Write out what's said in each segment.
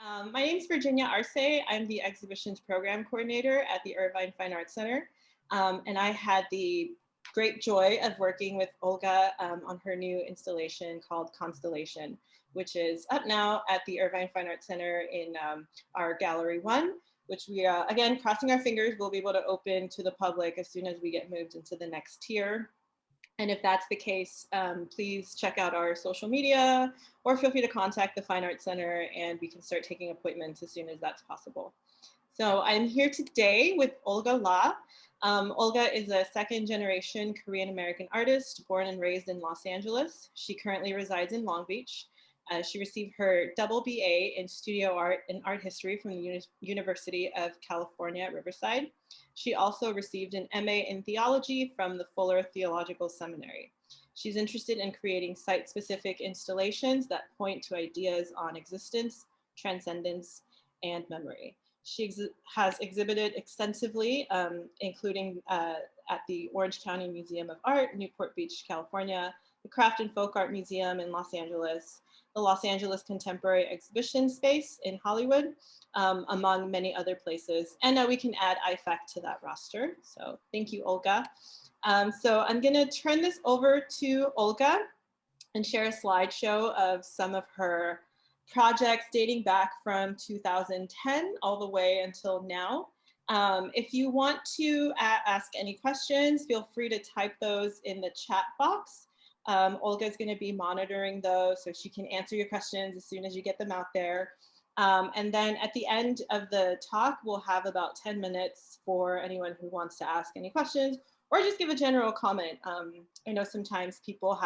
My name is Virginia Arce. I'm the exhibitions program coordinator at the Irvine Fine Arts Center. And I had the great joy of working with Olga on her new installation called Constellation, which is up now at the Irvine Fine Arts Center in our Gallery 1, which we, again, crossing our fingers, we'll be able to open to the public as soon as we get moved into the next tier. And if that's the case, please check out our social media or feel free to contact the Fine Arts Center and we can start taking appointments as soon as that's possible. So I'm here today with Olga La. Olga is a second generation Korean American artist born and raised in Los Angeles. She currently resides in Long Beach. She received her double BA in studio art and art history from the University of California at Riverside. She also received an MA in theology from the Fuller Theological Seminary. She's interested in creating site-specific installations that point to ideas on existence, transcendence, and memory. She has exhibited extensively, including at the Orange County Museum of Art, Newport Beach, California, the Craft and Folk Art Museum in Los Angeles, the Los Angeles Contemporary Exhibition Space in Hollywood, among many other places. And now we can add IFAC to that roster. So thank you, Olga. So I'm gonna turn this over to Olga and share a slideshow of some of her projects dating back from 2010 all the way until now. If you want to ask any questions, feel free to type those in the chat box. Olga is going to be monitoring those so she can answer your questions as soon as you get them out there. And then at the end of the talk, we'll have about 10 minutes for anyone who wants to ask any questions or just give a general comment. I know sometimes people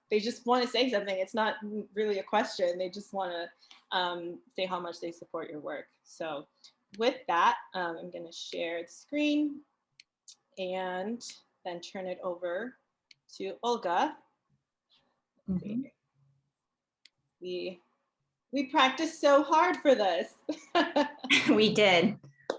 they just want to say something. It's not really a question. They just want to say how much they support your work. So with that, I'm going to share the screen and then turn it over to Olga. Mm-hmm. We practiced so hard for this. We did.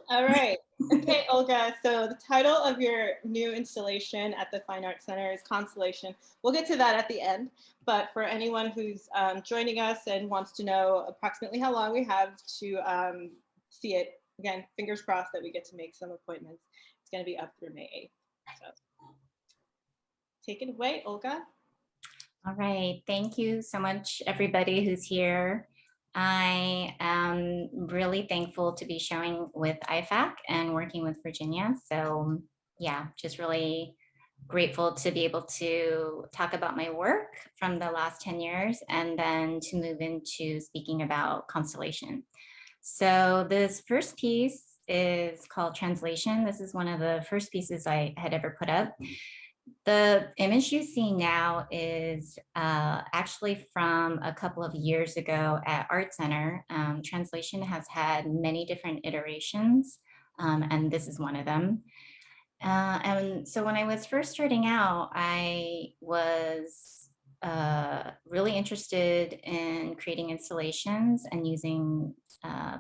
All right. Okay, Olga. So the title of your new installation at the Fine Arts Center is Constellation. We'll get to that at the end. But for anyone who's joining us and wants to know approximately how long we have to see it, again, fingers crossed that we get to make some appointments. It's going to be up through May 8th. So take it away, Olga. All right, thank you so much, everybody who's here. I am really thankful to be showing with IFAC and working with Virginia. So yeah, just really grateful to be able to talk about my work from the last 10 years and then to move into speaking about Constellation. So this first piece is called Translation. This is one of the first pieces I had ever put up. The image you see now is actually from a couple of years ago at Art Center. Translation has had many different iterations, and this is one of them. And so when I was first starting out, I was really interested in creating installations and using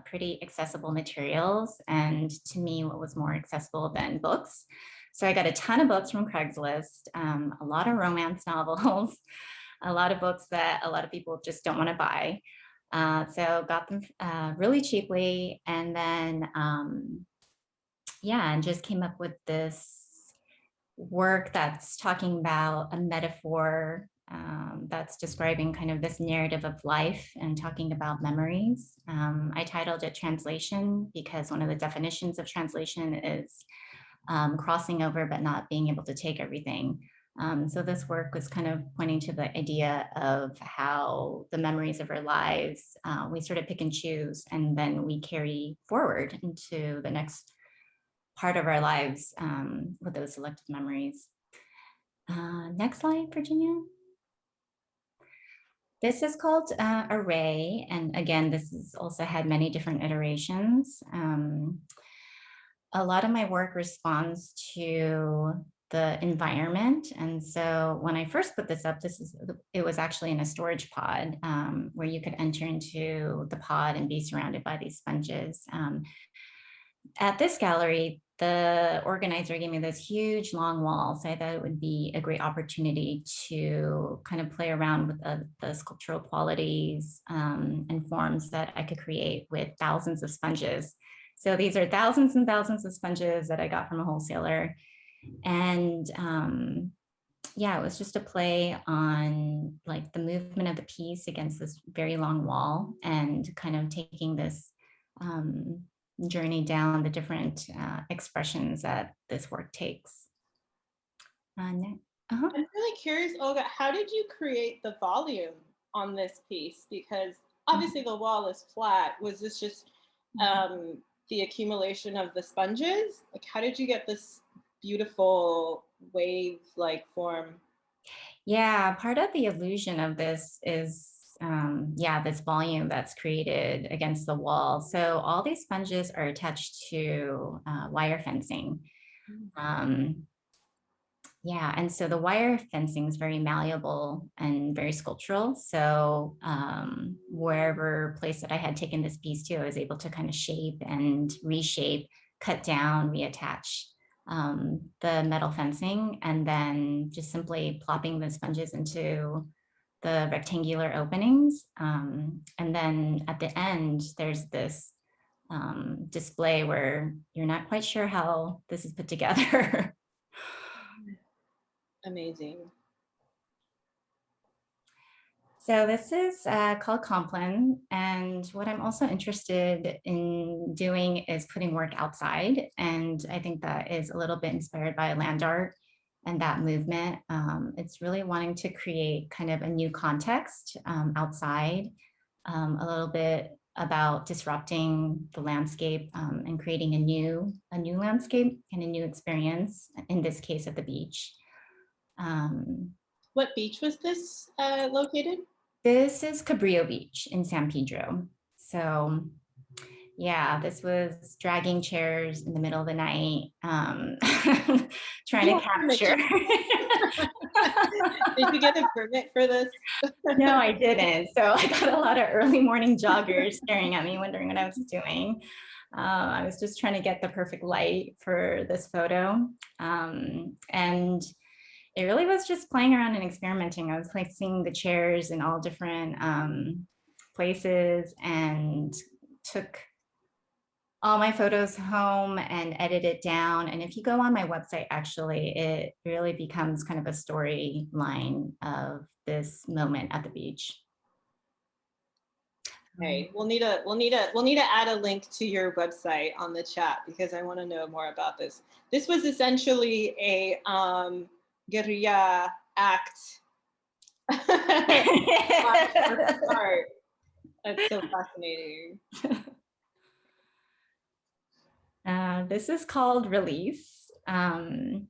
pretty accessible materials. And to me, what was more accessible than books? So I got a ton of books from Craigslist, a lot of romance novels, a lot of books that a lot of people just don't want to buy. So got them really cheaply, and then yeah, and just came up with this work that's talking about a metaphor that's describing kind of this narrative of life and talking about memories. I titled it Translation because one of the definitions of translation is crossing over but not being able to take everything. So this work was kind of pointing to the idea of how the memories of our lives, we sort of pick and choose, and then we carry forward into the next part of our lives with those selective memories. Next slide, Virginia. This is called Array, and again, this has also had many different iterations. A lot of my work responds to the environment. And so when I first put this up, it was actually in a storage pod where you could enter into the pod and be surrounded by these sponges. At this gallery, the organizer gave me this huge long wall. So I thought it would be a great opportunity to kind of play around with the sculptural qualities and forms that I could create with thousands of sponges. So these are thousands and thousands of sponges that I got from a wholesaler. And yeah, it was just a play on like the movement of the piece against this very long wall and kind of taking this journey down the different expressions that this work takes. I'm really curious, Olga, how did you create the volume on this piece? Because obviously the wall is flat. Was this just the accumulation of the sponges? Like, how did you get this beautiful wave-like form? Yeah, part of the illusion of this is yeah, this volume that's created against the wall. So all these sponges are attached to wire fencing. Yeah, and so the wire fencing is very malleable and very sculptural. So wherever place that I had taken this piece to, I was able to kind of shape and reshape, cut down, reattach the metal fencing, and then just simply plopping the sponges into the rectangular openings. And then at the end, there's this display where you're not quite sure how this is put together. Amazing. So this is called Compline. And what I'm also interested in doing is putting work outside. And I think that is a little bit inspired by land art and that movement. It's really wanting to create kind of a new context outside, a little bit about disrupting the landscape and creating a new landscape and a new experience, in this case at the beach. What beach was this located? This is Cabrillo Beach in San Pedro. So yeah, this was dragging chairs in the middle of the night, trying to capture. Did you get a permit for this? No, I didn't. So I got a lot of early morning joggers staring at me, wondering what I was doing. I was just trying to get the perfect light for this photo. And it really was just playing around and experimenting. I was placing the chairs in all different places and took all my photos home and edited it down. And if you go on my website, actually, it really becomes kind of a storyline of this moment at the beach. Okay, we'll need to add a link to your website on the chat because I want to know more about this. This was essentially a guerrilla act. That's so fascinating. This is called Release. Early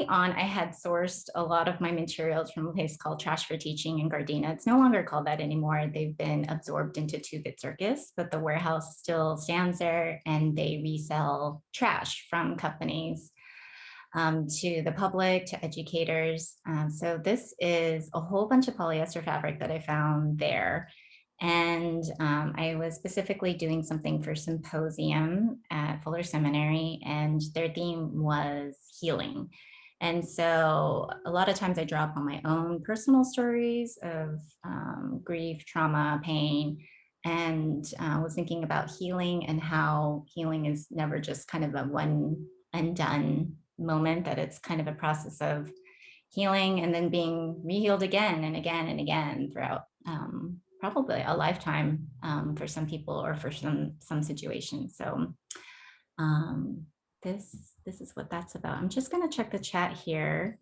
on, I had sourced a lot of my materials from a place called Trash for Teaching in Gardena. It's no longer called that anymore. They've been absorbed into Two Bit Circus, but the warehouse still stands there and they resell trash from companies to the public, to educators. So this is a whole bunch of polyester fabric that I found there. And I was specifically doing something for symposium at Fuller Seminary, and their theme was healing. And so a lot of times I draw upon my own personal stories of grief, trauma, pain, and was thinking about healing and how healing is never just kind of a one and done moment, that it's kind of a process of healing and then being re-healed again and again and again throughout probably a lifetime for some people or for some situations. So this is what that's about. I'm just going to check the chat here.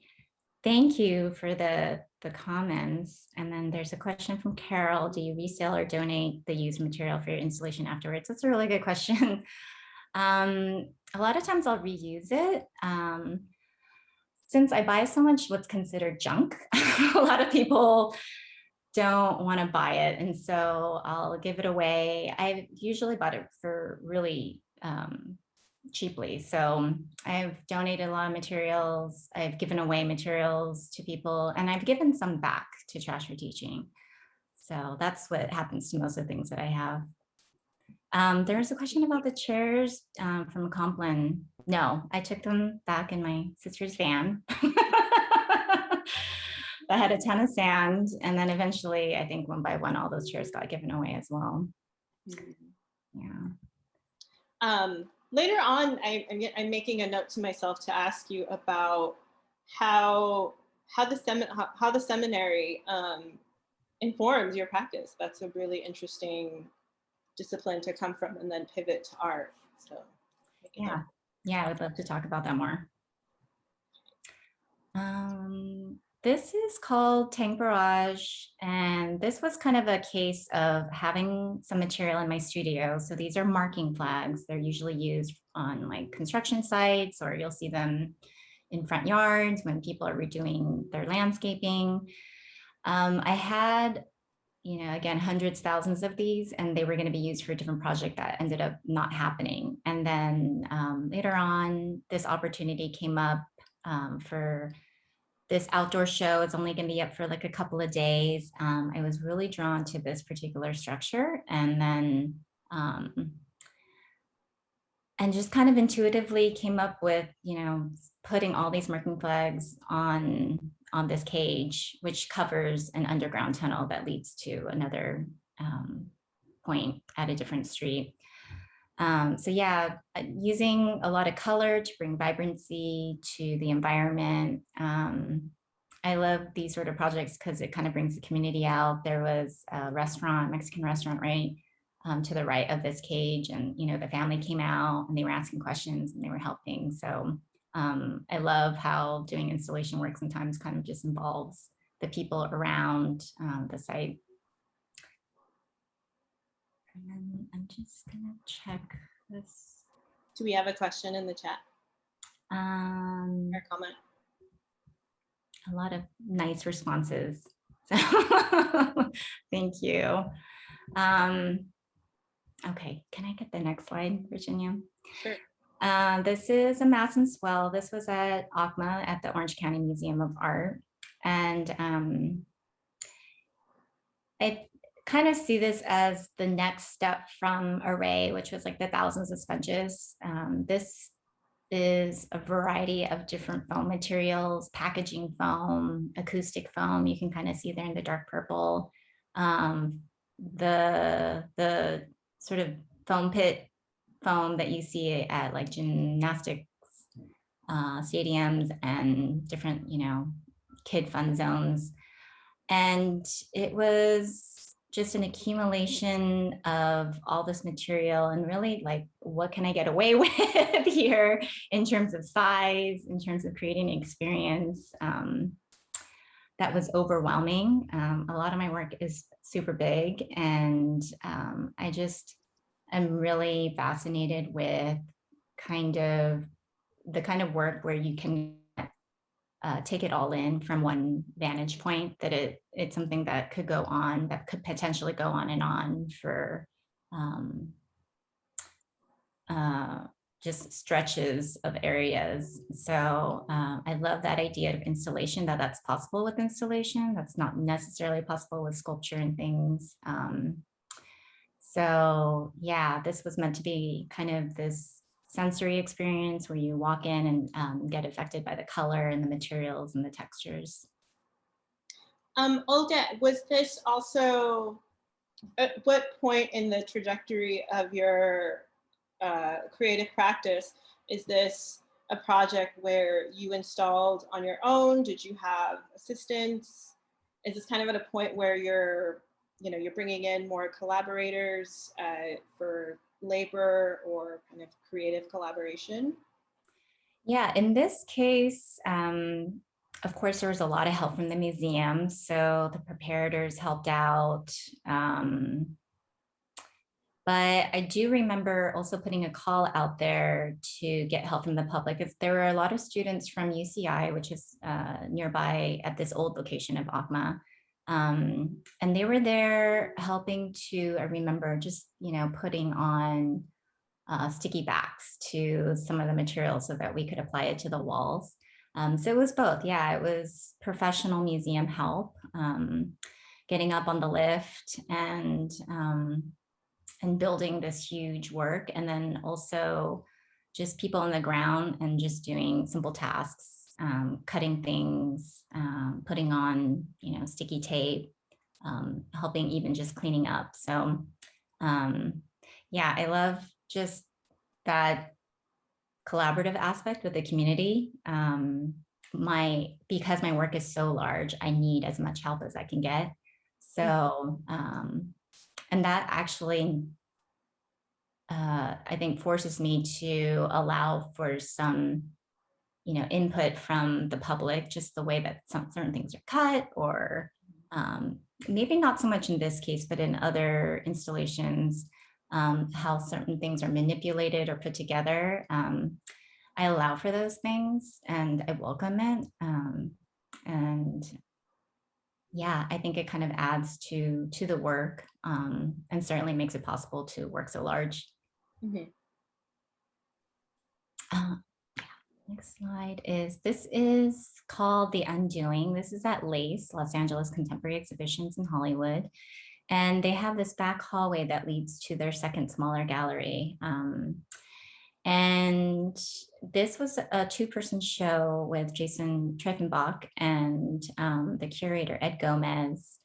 Thank you for the comments. And then there's a question from Carol. Do you resell or donate the used material for your installation afterwards? That's a really good question. A lot of times I'll reuse it. Since I buy so much what's considered junk, a lot of people don't want to buy it. And so I'll give it away. I've usually bought it for really cheaply. So I've donated a lot of materials. I've given away materials to people, and I've given some back to Trash for Teaching. So that's what happens to most of the things that I have. There's a question about the chairs from Compline. No, I took them back in my sister's van. That had a ton of sand. And then eventually, I think one by one, all those chairs got given away as well. Yeah. Later on, I'm making a note to myself to ask you about how the seminary informs your practice. That's a really interesting discipline to come from and then pivot to art. So yeah, I would love to talk about that more. This is called Tank Barrage, and this was kind of a case of having some material in my studio. So these are marking flags. They're usually used on like construction sites, or you'll see them in front yards when people are redoing their landscaping. I had, you know, again, hundreds, thousands of these, and they were going to be used for a different project that ended up not happening. And then later on, this opportunity came up for this outdoor show. It's only going to be up for like a couple of days. I was really drawn to this particular structure, and then and just kind of intuitively came up with, you know, putting all these marking flags on this cage, which covers an underground tunnel that leads to another point at a different street. So yeah, using a lot of color to bring vibrancy to the environment. I love these sort of projects because it kind of brings the community out. There was a restaurant, Mexican restaurant, right to the right of this cage, and you know the family came out and they were asking questions and they were helping. So I love how doing installation work sometimes kind of just involves the people around the site. And then I'm just gonna check this. Do we have a question in the chat? Or comment? A lot of nice responses. So thank you. Okay, can I get the next slide, Virginia? Sure. This is a mass and swell. This was at OCMA at the Orange County Museum of Art. And I kind of see this as the next step from Array, which was like the thousands of sponges. This is a variety of different foam materials, packaging foam, acoustic foam. You can kind of see there in the dark purple. The sort of foam pit foam that you see at like gymnastics stadiums and different, you know, kid fun zones. And it was just an accumulation of all this material and really like, what can I get away with here in terms of size, in terms of creating an experience that was overwhelming. A lot of my work is super big, and I just am really fascinated with the kind of work where you can take it all in from one vantage point, that it's something that could go on, that could potentially go on and on for just stretches of areas. So I love that idea of installation, that's possible with installation. That's not necessarily possible with sculpture and things. So yeah, this was meant to be kind of this sensory experience where you walk in and get affected by the color and the materials and the textures. Olga, was this also, at what point in the trajectory of your creative practice, is this a project where you installed on your own? Did you have assistants? Is this kind of at a point where you're bringing in more collaborators for labor or kind of creative collaboration? Yeah, in this case, of course, there was a lot of help from the museum. So the preparators helped out. But I do remember also putting a call out there to get help from the public. There were a lot of students from UCI, which is nearby at this old location of OCMA. And they were there helping to, I remember just, putting on sticky backs to some of the materials so that we could apply it to the walls. So it was both. Yeah, it was professional museum help, getting up on the lift and and building this huge work. And then also just people on the ground and just doing simple tasks, cutting things, putting on, sticky tape, helping even just cleaning up. So yeah, I love just that collaborative aspect with the community. Because my work is so large, I need as much help as I can get. So, and that actually, I think forces me to allow for some, input from the public, just the way that certain things are cut, or maybe not so much in this case, but in other installations, how certain things are manipulated or put together. I allow for those things and I welcome it. And yeah, I think it kind of adds to the work, and certainly makes it possible to work so large. Next slide this is called The Undoing. This is at LACE, Los Angeles Contemporary Exhibitions in Hollywood. And they have this back hallway that leads to their second smaller gallery. And this was a two-person show with Jason Treffenbach, and the curator, Ed Gomez,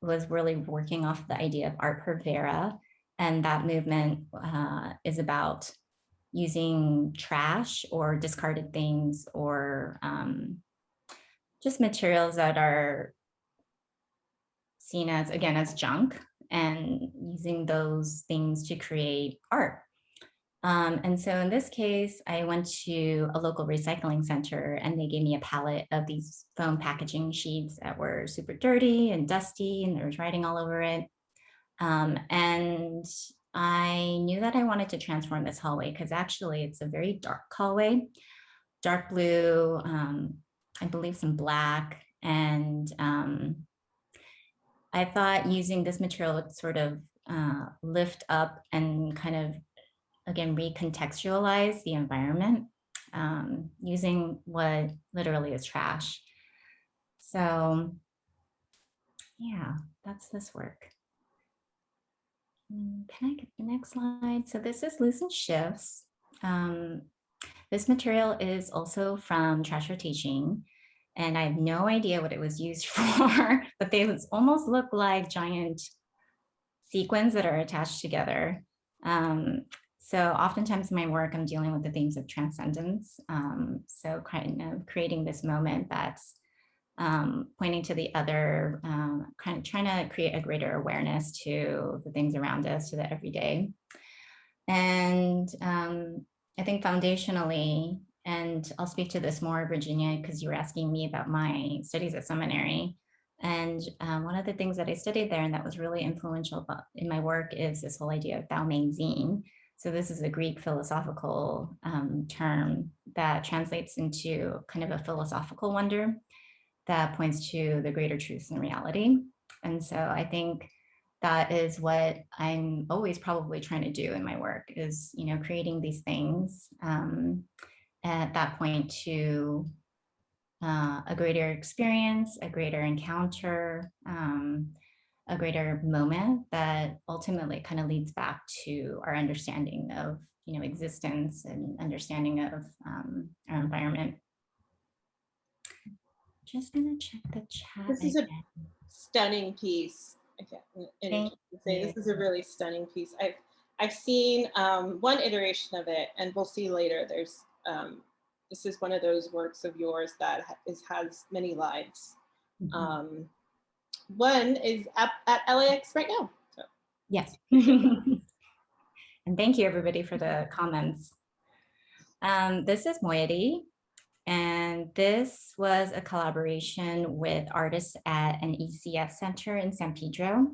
was really working off the idea of art per vera. And that movement is about using trash or discarded things, or just materials that are seen as, again, as junk, and using those things to create art. And so in this case, I went to a local recycling center and they gave me a pallet of these foam packaging sheets that were super dirty and dusty, and there was writing all over it. And I knew that I wanted to transform this hallway because actually it's a very dark hallway, dark blue, I believe some black. And I thought using this material would sort of lift up and kind of, again, recontextualize the environment, using what literally is trash. So yeah, that's this work. Can I get the next slide? So this is Loose and Shifts. This material is also from Trash or Teaching, and I have no idea what it was used for, but they almost look like giant sequins that are attached together. So oftentimes in my work, I'm dealing with the themes of transcendence. So kind of creating this moment that's pointing to the other, kind of trying to create a greater awareness to the things around us, to the everyday. And I think foundationally, and I'll speak to this more, Virginia, because you were asking me about my studies at seminary. And one of the things that I studied there and that was really influential in my work is this whole idea of Thaumain. So this is a Greek philosophical term that translates into kind of a philosophical wonder that points to the greater truths and reality. And so I think that is what I'm always probably trying to do in my work is, creating these things at that point to a greater experience, a greater encounter, a greater moment that ultimately kind of leads back to our understanding of, existence and understanding of our environment. Just gonna check the chat. This is a stunning piece. This is a really stunning piece. I've seen one iteration of it, and we'll see later. There's this is one of those works of yours that has many lives. Mm-hmm. One is at LAX right now. So. Yes. And thank you everybody for the comments. This is Moiety. And this was a collaboration with artists at an ECF center in San Pedro.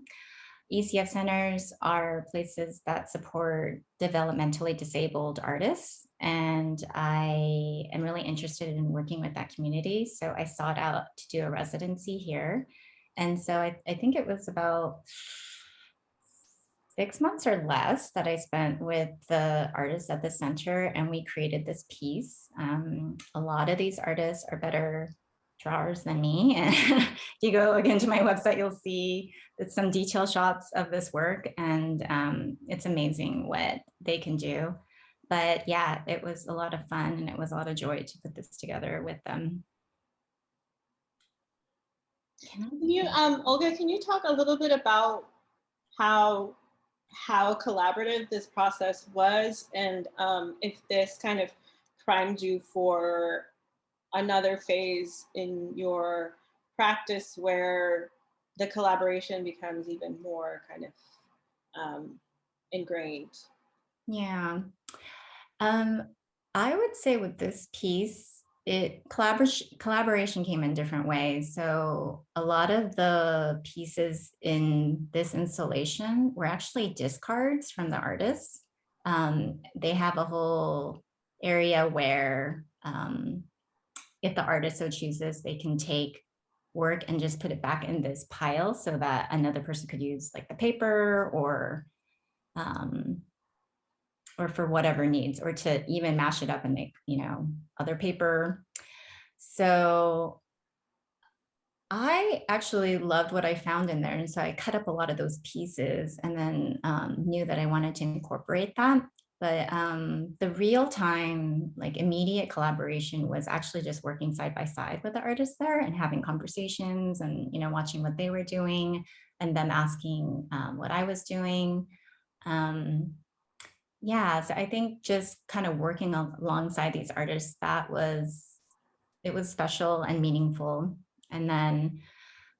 ECF centers are places that support developmentally disabled artists. And I am really interested in working with that community. So I sought out to do a residency here. And so I think it was about 6 months or less that I spent with the artists at the center, and we created this piece. A lot of these artists are better drawers than me. And if you go again to my website, you'll see some detail shots of this work, and it's amazing what they can do. But yeah, it was a lot of fun, and it was a lot of joy to put this together with them. Olga, can you talk a little bit about how collaborative this process was, and if this kind of primed you for another phase in your practice where the collaboration becomes even more kind of ingrained? Yeah. I would say with this piece, collaboration came in different ways. So a lot of the pieces in this installation were actually discards from the artists. They have a whole area where if the artist so chooses, they can take work and just put it back in this pile so that another person could use like the paper or for whatever needs, or to even mash it up and make, other paper. So I actually loved what I found in there. And so I cut up a lot of those pieces, and then knew that I wanted to incorporate that. But the real time, like immediate collaboration was actually just working side by side with the artists there and having conversations and, watching what they were doing and them asking what I was doing. Yeah, so I think just kind of working alongside these artists, it was special and meaningful. And then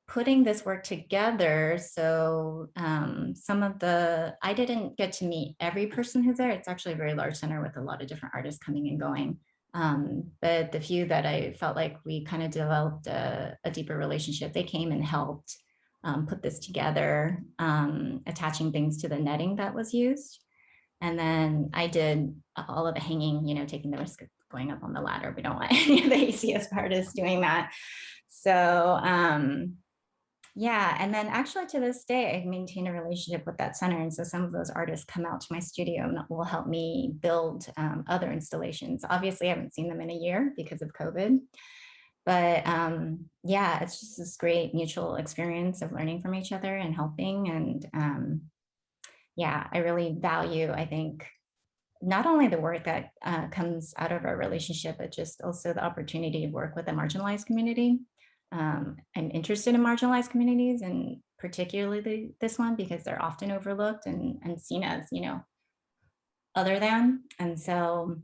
putting this work together, so I didn't get to meet every person who's there. It's actually a very large center with a lot of different artists coming and going. But the few that I felt like we kind of developed a deeper relationship, they came and helped put this together, attaching things to the netting that was used. And then I did all of the hanging, taking the risk of going up on the ladder. We don't want any of the ACS artists doing that. So yeah, and then actually to this day, I maintain a relationship with that center. And so some of those artists come out to my studio and will help me build other installations. Obviously, I haven't seen them in a year because of COVID. But yeah, it's just this great mutual experience of learning from each other and helping. And yeah, I really value, I think, not only the work that comes out of our relationship, but just also the opportunity to work with a marginalized community. I'm interested in marginalized communities, and particularly this one because they're often overlooked and seen as, other than. And so,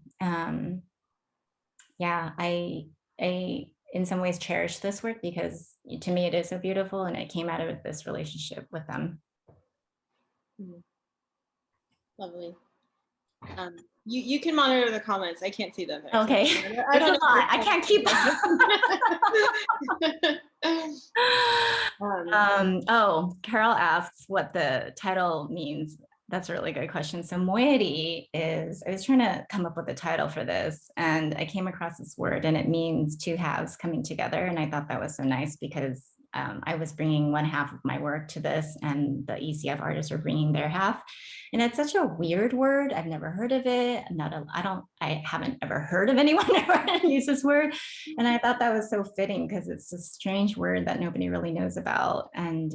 yeah, I in some ways cherish this work because to me it is so beautiful, and it came out of this relationship with them. Lovely. You can monitor the comments. I can't see them. Okay, I don't know. I can't keep up. Oh, Carol asks what the title means. That's a really good question. So moiety is, I was trying to come up with a title for this, and I came across this word, and it means two halves coming together. And I thought that was so nice because I was bringing one half of my work to this, and the ECF artists are bringing their half. And it's such a weird word. I've never heard of it. I haven't ever heard of anyone ever use this word. And I thought that was so fitting because it's a strange word that nobody really knows about. And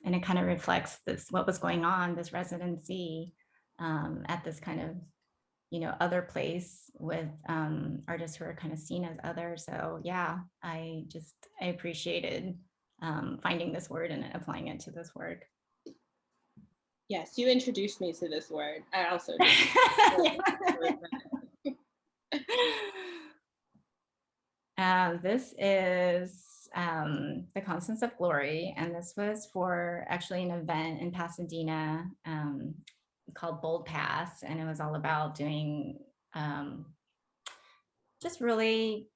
it kind of reflects what was going on, this residency at this kind of, other place with artists who are kind of seen as other. So yeah, I appreciated finding this word and applying it to this work. Yes, you introduced me to this word. I also this is the Constance of Glory, and this was for actually an event in Pasadena called Bold Pass, and it was all about doing just really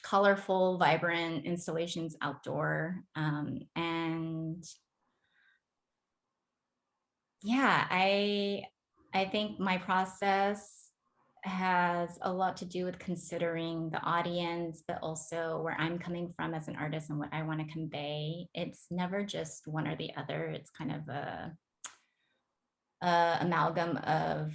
colorful, vibrant installations outdoor. And yeah, I think my process has a lot to do with considering the audience, but also where I'm coming from as an artist and what I want to convey. It's never just one or the other. It's kind of a amalgam of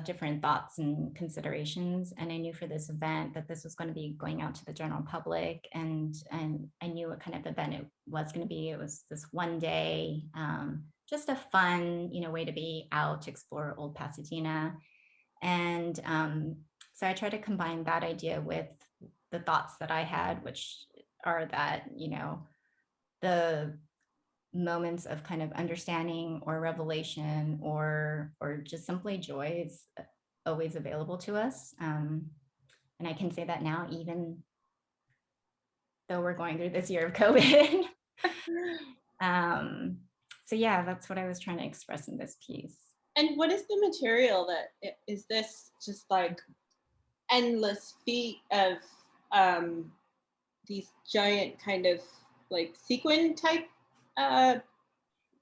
different thoughts and considerations. And I knew for this event that this was going to be going out to the general public, and I knew what kind of event it was going to be. It was this one day, just a fun, way to be out to explore Old Pasadena. And so I tried to combine that idea with the thoughts that I had, which are that, the moments of kind of understanding or revelation or just simply joy is always available to us. And I can say that now, even though we're going through this year of COVID. So yeah, that's what I was trying to express in this piece. And what is the material is this just like endless feet of these giant kind of like sequin type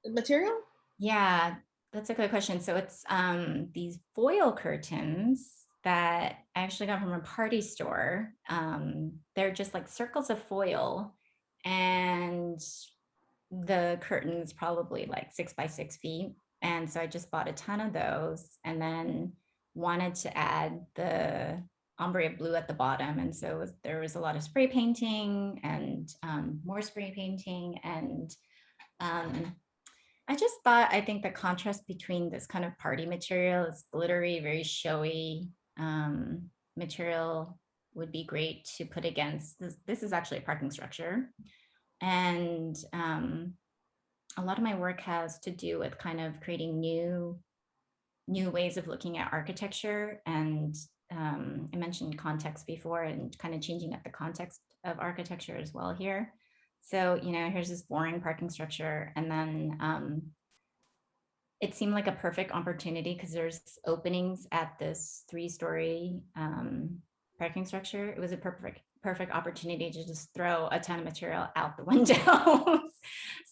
material? Yeah, that's a good question. So it's these foil curtains that I actually got from a party store. They're just like circles of foil, and the curtain's probably like 6 by 6 feet. And so I just bought a ton of those, and then wanted to add the ombre blue at the bottom. And so there was a lot of spray painting and more spray painting. And I think the contrast between this kind of party material, this glittery, very showy material, would be great to put against this. This is actually a parking structure. And a lot of my work has to do with kind of creating new ways of looking at architecture. And I mentioned context before, and kind of changing up the context of architecture as well here. So, here's this boring parking structure. And then it seemed like a perfect opportunity because there's openings at this 3-story parking structure. It was a perfect opportunity to just throw a ton of material out the windows.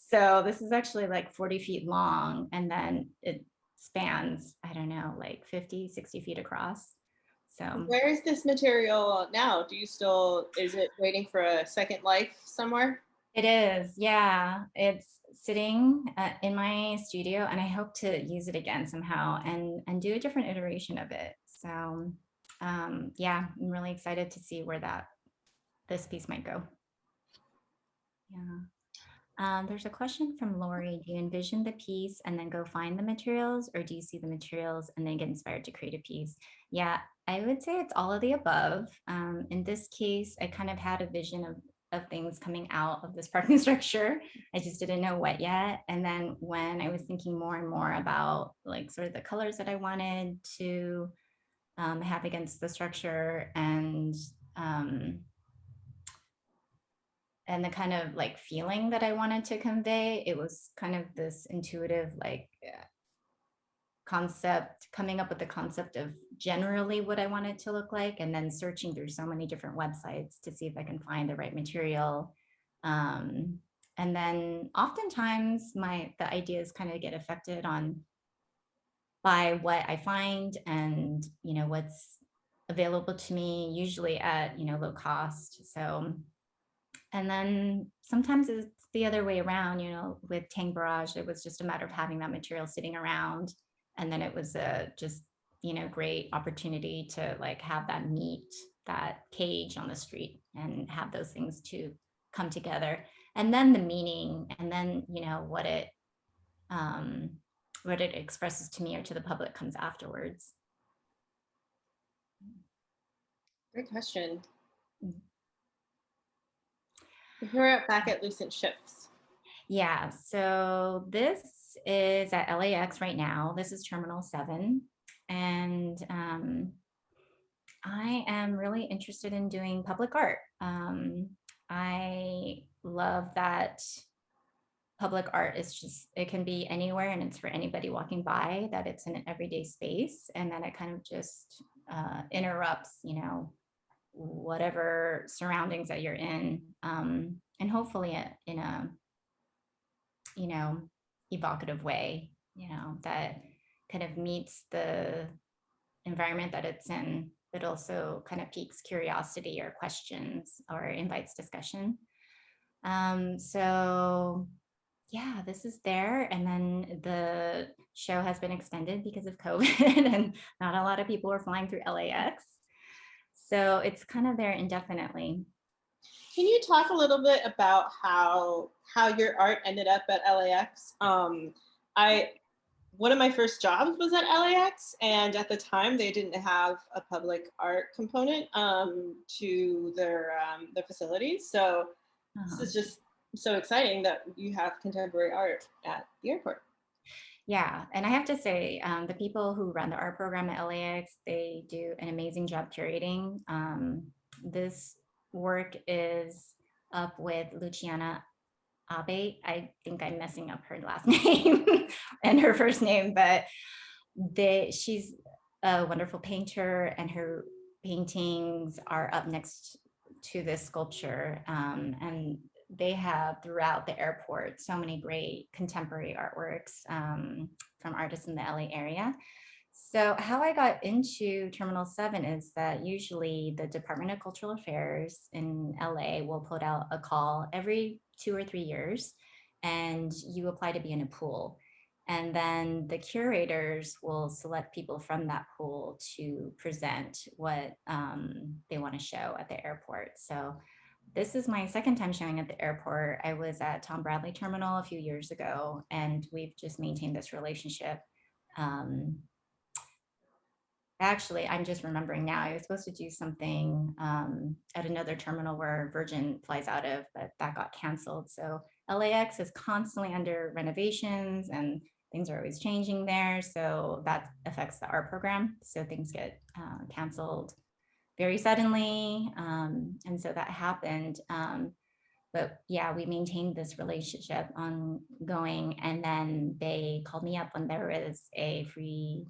So this is actually like 40 feet long, and then it spans, I don't know, like 50, 60 feet across. So where is this material now? Is it waiting for a second life somewhere? it is, yeah. It's sitting in my studio, and I hope to use it again somehow and do a different iteration of it. So yeah, I'm really excited to see where this piece might go. Yeah. There's a question from Lori. Do you envision the piece and then go find the materials, or do you see the materials and then get inspired to create a piece? Yeah, I would say it's all of the above. In this case, I kind of had a vision of things coming out of this parking structure. I just didn't know what yet. And then when I was thinking more and more about like sort of the colors that I wanted to have against the structure, and the kind of like feeling that I wanted to convey, it was kind of this intuitive like concept, coming up with the concept of generally what I wanted to look like, and then searching through so many different websites to see if I can find the right material. And then oftentimes the ideas kind of get affected by what I find and what's available to me, usually at low cost. So, and then sometimes it's the other way around, with Tang Barrage, it was just a matter of having that material sitting around. And then it was a just, great opportunity to like have that cage on the street and have those things to come together. And then the meaning, and then, what it expresses to me or to the public comes afterwards. Great question. We're back at Lucent Shifts. Yeah, so this is at LAX right now. This is Terminal 7. And I am really interested in doing public art. I love that public art is just, it can be anywhere and it's for anybody walking by, that it's in an everyday space, and that it kind of just interrupts, whatever surroundings that you're in, and hopefully in a, evocative way, that kind of meets the environment that it's in, but also kind of piques curiosity or questions or invites discussion. So yeah, this is there. And then the show has been extended because of COVID and not a lot of people are flying through LAX. So it's kind of there indefinitely. Can you talk a little bit about how your art ended up at LAX? I One of my first jobs was at LAX, and at the time they didn't have a public art component to their facilities. So this is just so exciting that you have contemporary art at the airport. Yeah, and I have to say, the people who run the art program at LAX, they do an amazing job curating. This work is up with Luciana Abe. I think I'm messing up her last name and her first name, but she's a wonderful painter, and her paintings are up next to this sculpture. And they have throughout the airport so many great contemporary artworks from artists in the LA area. So how I got into Terminal 7 is that usually the Department of Cultural Affairs in LA will put out a call every 2 or 3 years, and you apply to be in a pool. And then the curators will select people from that pool to present what they want to show at the airport. So this is my second time showing at the airport. I was at Tom Bradley Terminal a few years ago, and we've just maintained this relationship. Actually, I'm just remembering now, I was supposed to do something at another terminal where Virgin flies out of, but that got canceled. So LAX is constantly under renovations and things are always changing there. So that affects the art program. So things get canceled very suddenly. And so that happened. But yeah, we maintained this relationship ongoing. And then they called me up when there was a free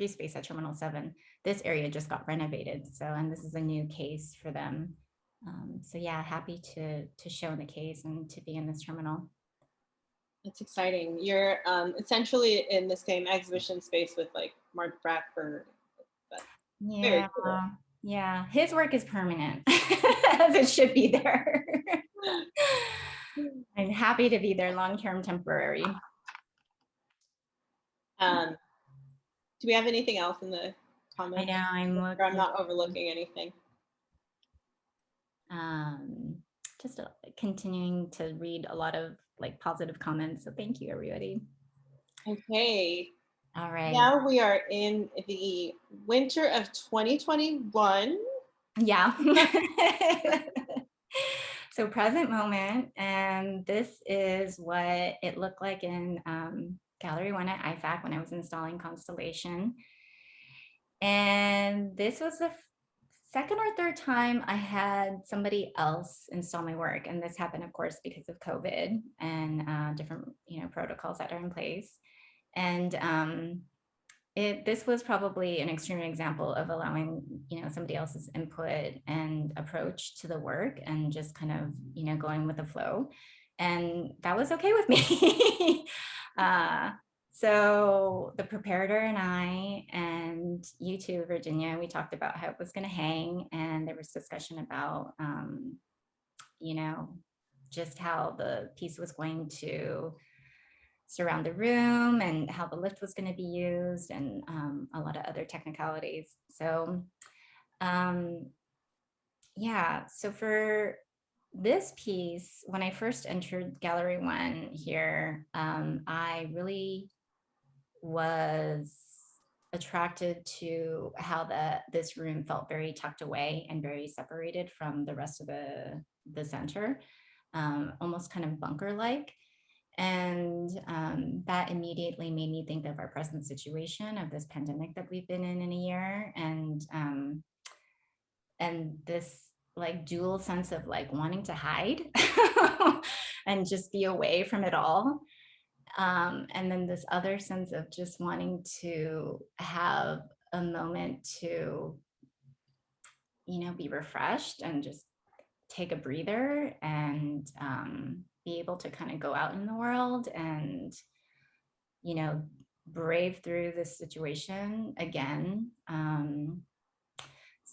space at Terminal 7. This area just got renovated. So, and this is a new case for them. So yeah, happy to show in the case and to be in this terminal. It's exciting. You're essentially in the same exhibition space with like Mark Bradford. Yeah, cool. Yeah, his work is permanent, as it should be there. I'm happy to be there long-term temporary. Do we have anything else in the comments? I know, I'm not overlooking anything. Just continuing to read a lot of like positive comments. So thank you, everybody. Okay. All right. Now we are in the winter of 2021. Yeah. So present moment, and this is what it looked like in Gallery 1 at IFAC when I was installing Constellation. And this was the second or third time I had somebody else install my work. And this happened, of course, because of COVID and different protocols that are in place. And this was probably an extreme example of allowing somebody else's input and approach to the work and just kind of going with the flow, and that was okay with me. So the preparator and I and you too, Virginia, we talked about how it was going to hang, and there was discussion about just how the piece was going to surround the room and how the lift was going to be used, and a lot of other technicalities. So yeah, so for this piece, when I first entered Gallery 1 here, I really was attracted to how this room felt very tucked away and very separated from the rest of the center, almost kind of bunker-like. And that immediately made me think of our present situation of this pandemic that we've been in a year, and this like dual sense of like wanting to hide and just be away from it all. And then this other sense of just wanting to have a moment to, be refreshed and just take a breather and be able to kind of go out in the world and, brave through this situation again.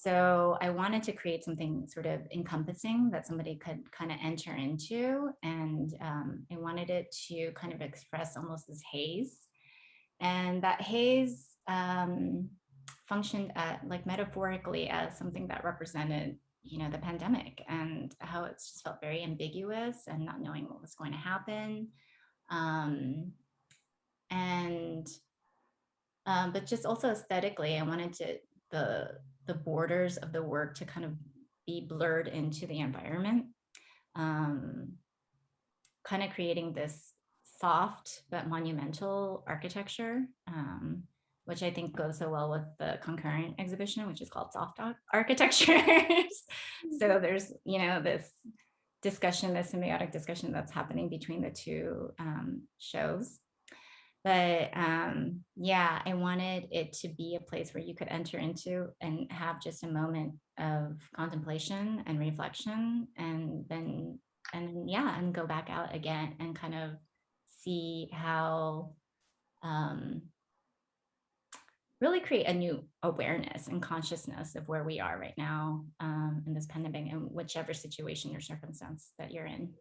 So I wanted to create something sort of encompassing that somebody could kind of enter into. And I wanted it to kind of express almost this haze. And that haze functioned like metaphorically as something that represented, the pandemic and how it's just felt very ambiguous and not knowing what was going to happen. And but just also aesthetically, I wanted the borders of the work to kind of be blurred into the environment, kind of creating this soft but monumental architecture, which I think goes so well with the concurrent exhibition, which is called Soft Architectures. So there's, this discussion, this symbiotic discussion that's happening between the two shows. But yeah, I wanted it to be a place where you could enter into and have just a moment of contemplation and reflection, and then and go back out again and kind of see how really create a new awareness and consciousness of where we are right now in this pandemic, and whichever situation or circumstance that you're in.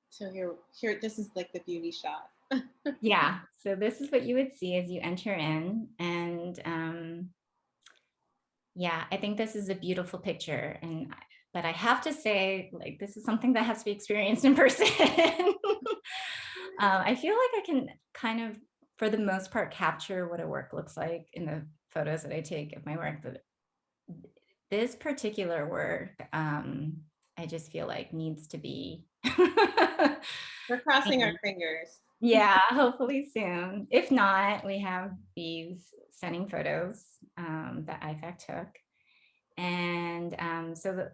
So here, this is like the beauty shot. Yeah, so this is what you would see as you enter in. And yeah, I think this is a beautiful picture. But I have to say, like, this is something that has to be experienced in person. I feel like I can kind of, for the most part, capture what a work looks like in the photos that I take of my work. But this particular work, I just feel like needs to be. We're crossing our fingers. Yeah, hopefully soon. If not, we have these stunning photos that IFAC took. And so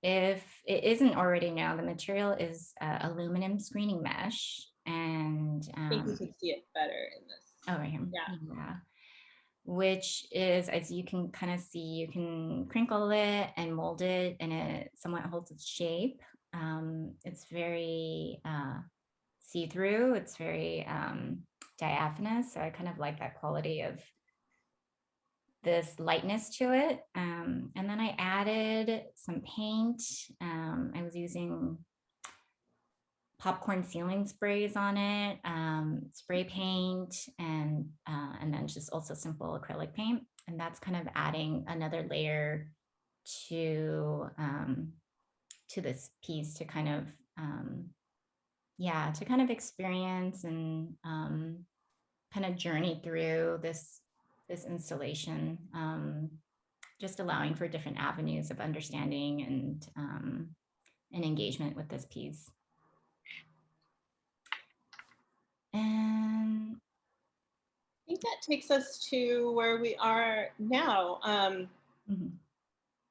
if it isn't already known, the material is aluminum screening mesh. And I think you can see it better in this. Oh, right here. Yeah. Which is, as you can kind of see, you can crinkle it and mold it, and it somewhat holds its shape. It's very see-through. It's very diaphanous. So I kind of like that quality of this lightness to it. And then I added some paint. I was using popcorn ceiling sprays on it, spray paint, and then just also simple acrylic paint. And that's kind of adding another layer to this piece to kind of to kind of experience and kind of journey through this installation, just allowing for different avenues of understanding and engagement with this piece. And I think that takes us to where we are now. I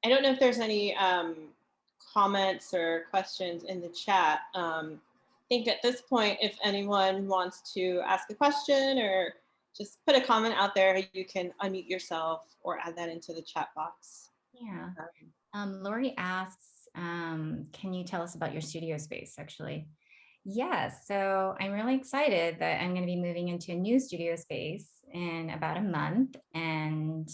don't know if there's any comments or questions in the chat. I think at this point, if anyone wants to ask a question or just put a comment out there, you can unmute yourself or add that into the chat box. Yeah. Lori asks, can you tell us about your studio space, actually? Yes, so I'm really excited that I'm going to be moving into a new studio space in about a month, and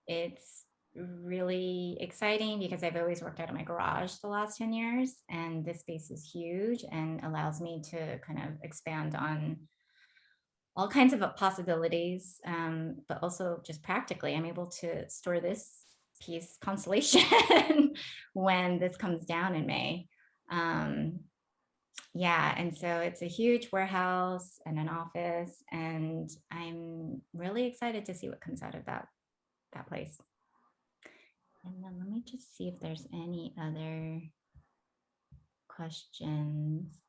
it's really exciting because I've always worked out of my garage the last 10 years, and this space is huge and allows me to kind of expand on all kinds of possibilities, but also just practically, I'm able to store this piece, Constellation, when this comes down in May. Yeah, and so it's a huge warehouse and an office, and I'm really excited to see what comes out of that place. And then let me just see if there's any other questions.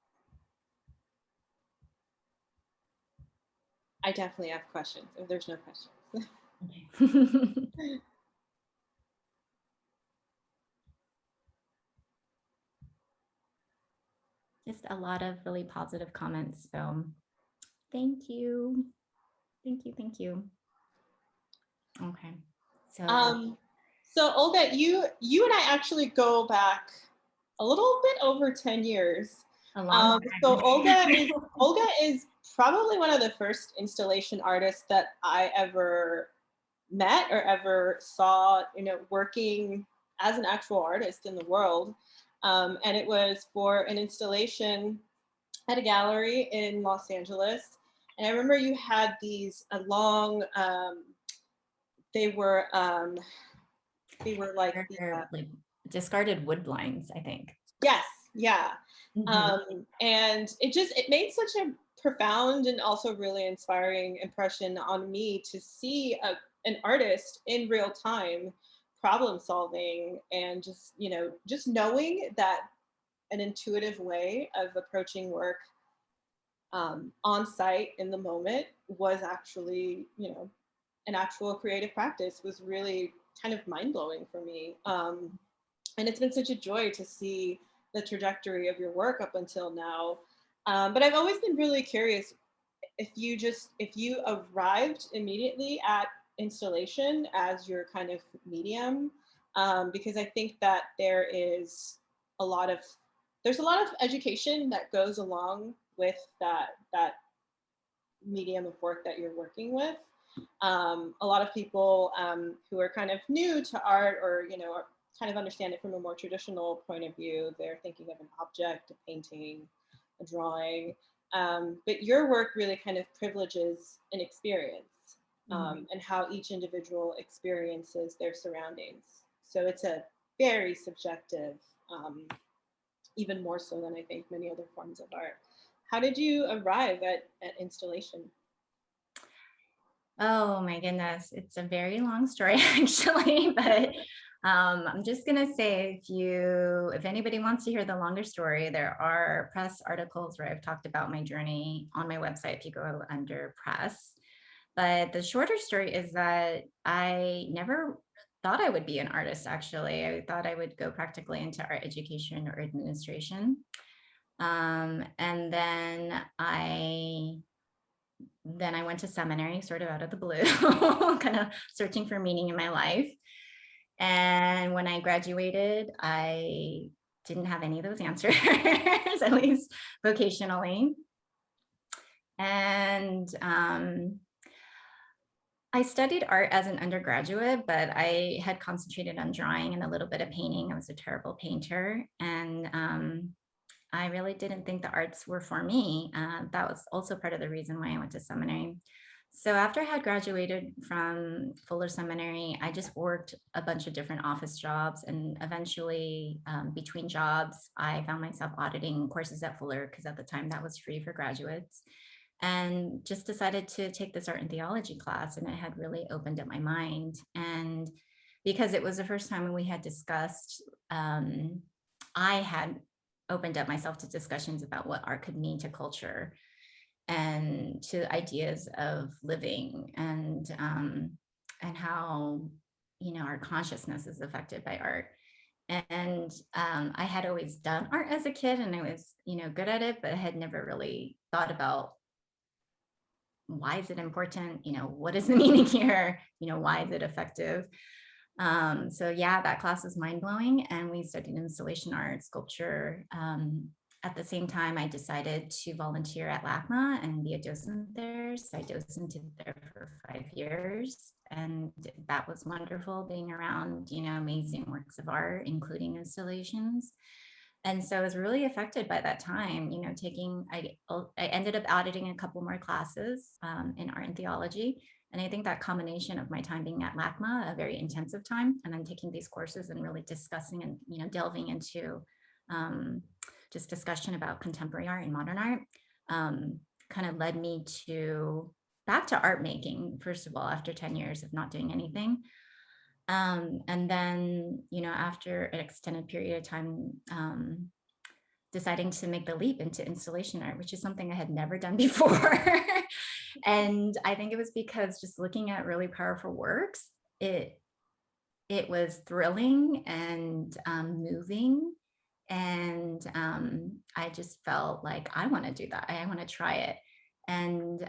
I definitely have questions if there's no questions. Okay. Just a lot of really positive comments. So thank you. Thank you. Thank you. Okay. So Olga, you and I actually go back a little bit over 10 years. A long time. So Olga is probably one of the first installation artists that I ever met or ever saw, working as an actual artist in the world. And it was for an installation at a gallery in Los Angeles. And I remember you had these long, they were like, They're like discarded wood blinds, I think. yes, yeah. Mm-hmm. And it made such a profound and also really inspiring impression on me to see an artist in real time problem solving, and just knowing that an intuitive way of approaching work on site in the moment was actually, an actual creative practice, was really kind of mind blowing for me. And it's been such a joy to see the trajectory of your work up until now. But I've always been really curious if you arrived immediately at installation as your kind of medium, because I think that there's a lot of education that goes along with that medium of work that you're working with. A lot of people who are kind of new to art, or are kind of understand it from a more traditional point of view, they're thinking of an object, a painting, a drawing. But your work really kind of privileges an experience, and how each individual experiences their surroundings. So it's a very subjective, even more so than I think many other forms of art. How did you arrive at installation? Oh my goodness, it's a very long story actually, but I'm just gonna say if anybody wants to hear the longer story, there are press articles where I've talked about my journey on my website if you go under press. But the shorter story is that I never thought I would be an artist, actually. I thought I would go practically into art education or administration. And then I went to seminary sort of out of the blue, kind of searching for meaning in my life. And when I graduated, I didn't have any of those answers, at least vocationally. And I studied art as an undergraduate, but I had concentrated on drawing and a little bit of painting. I was a terrible painter. And I really didn't think the arts were for me. That was also part of the reason why I went to seminary. So after I had graduated from Fuller Seminary, I just worked a bunch of different office jobs. And eventually, between jobs, I found myself auditing courses at Fuller, because at the time that was free for graduates. And just decided to take this art and theology class. And it had really opened up my mind. And because it was the first time we had discussed, I had opened up myself to discussions about what art could mean to culture and to ideas of living, and how our consciousness is affected by art. And I had always done art as a kid, and I was good at it, but I had never really thought about why is it important, what is the meaning here, why is it effective. So yeah, that class was mind-blowing, and we studied installation art, sculpture. At the same time, I decided to volunteer at LACMA and be a docent there. So I docented there for 5 years, and that was wonderful, being around, amazing works of art, including installations. And so I was really affected by that time, I ended up auditing a couple more classes in art and theology. And I think that combination of my time being at LACMA, a very intensive time, and then taking these courses and really discussing and delving into just discussion about contemporary art and modern art, kind of led me back to art making, first of all, after 10 years of not doing anything. And then, after an extended period of time, deciding to make the leap into installation art, which is something I had never done before. And I think it was because just looking at really powerful works, it was thrilling and moving. And I just felt like I want to do that. I want to try it. And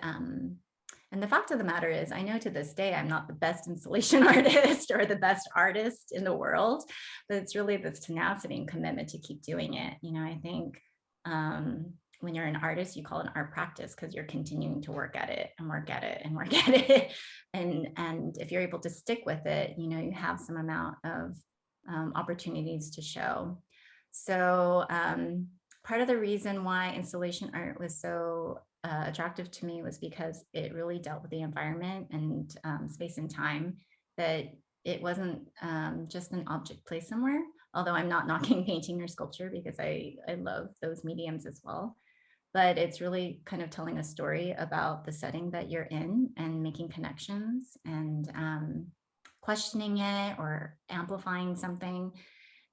the fact of the matter is, I know to this day, I'm not the best installation artist or the best artist in the world, but it's really this tenacity and commitment to keep doing it. I think when you're an artist, you call it an art practice because you're continuing to work at it and work at it and work at it. And if you're able to stick with it, you know, you have some amount of opportunities to show. So part of the reason why installation art was so attractive to me was because it really dealt with the environment and space and time, that it wasn't just an object placed somewhere, although I'm not knocking painting or sculpture because I love those mediums as well. But it's really kind of telling a story about the setting that you're in and making connections and questioning it or amplifying something.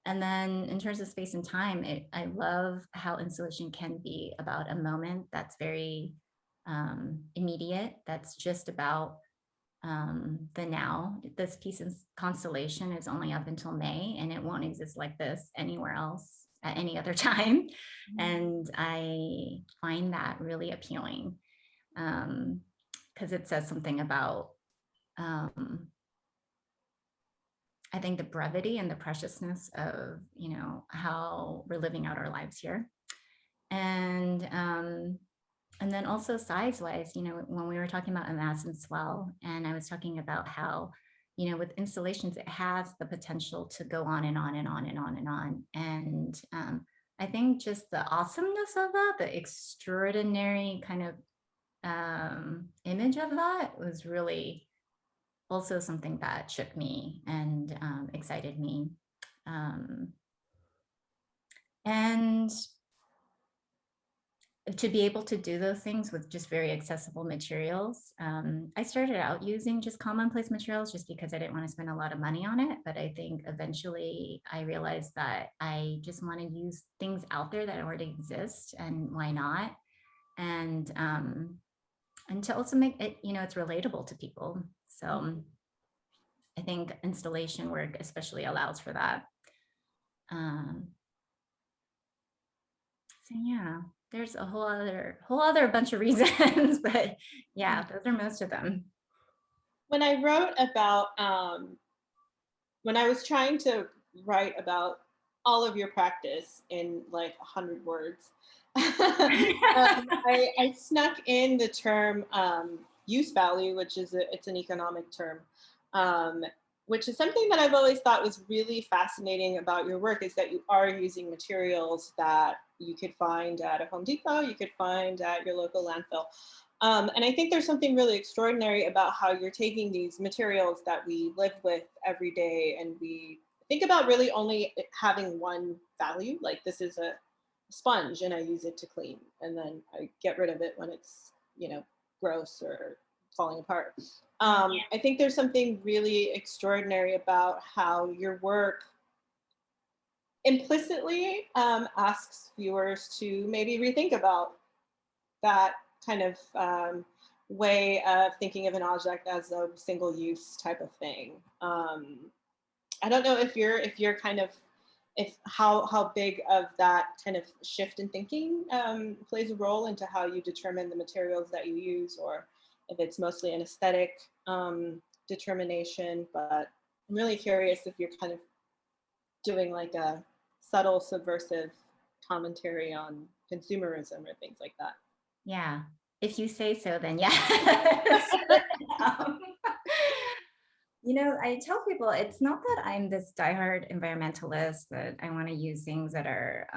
And then in terms of space and time, I love how installation can be about a moment that's very immediate, that's just about the now. This piece in Constellation is only up until May, and it won't exist like this anywhere else at any other time. And I find that really appealing because it says something about, I think, the brevity and the preciousness of, you know, how we're living out our lives here. And then also size wise, you know, when we were talking about a mass and swell, and I was talking about how, you know, with installations, it has the potential to go on and on and on and on and on. And I think just the awesomeness of that, the extraordinary kind of image of that was really also something that shook me and excited me. And to be able to do those things with just very accessible materials. I started out using just commonplace materials just because I didn't want to spend a lot of money on it. But I think eventually I realized that I just want to use things out there that already exist, and why not? And to also make it, you know, it's relatable to people. So I think installation work especially allows for that. So yeah, there's a whole other bunch of reasons, but yeah, those are most of them. When I wrote about, when I was trying to write about all of your practice in like 100 words, I snuck in the term use value, which is it's an economic term, which is something that I've always thought was really fascinating about your work, is that you are using materials that you could find at a Home Depot, you could find at your local landfill. And I think there's something really extraordinary about how you're taking these materials that we live with every day, and we think about really only having one value. Like, this is a sponge and I use it to clean, and then I get rid of it when it's, you know, gross or falling apart. I think there's something really extraordinary about how your work implicitly asks viewers to maybe rethink about that kind of way of thinking of an object as a single use type of thing. I don't know if you're kind of, if how big of that kind of shift in thinking plays a role into how you determine the materials that you use, or if it's mostly an aesthetic determination. But I'm really curious if you're kind of doing like a subtle subversive commentary on consumerism or things like that. Yeah, if you say so, then yes. You know, I tell people it's not that I'm this diehard environmentalist that I want to use things that are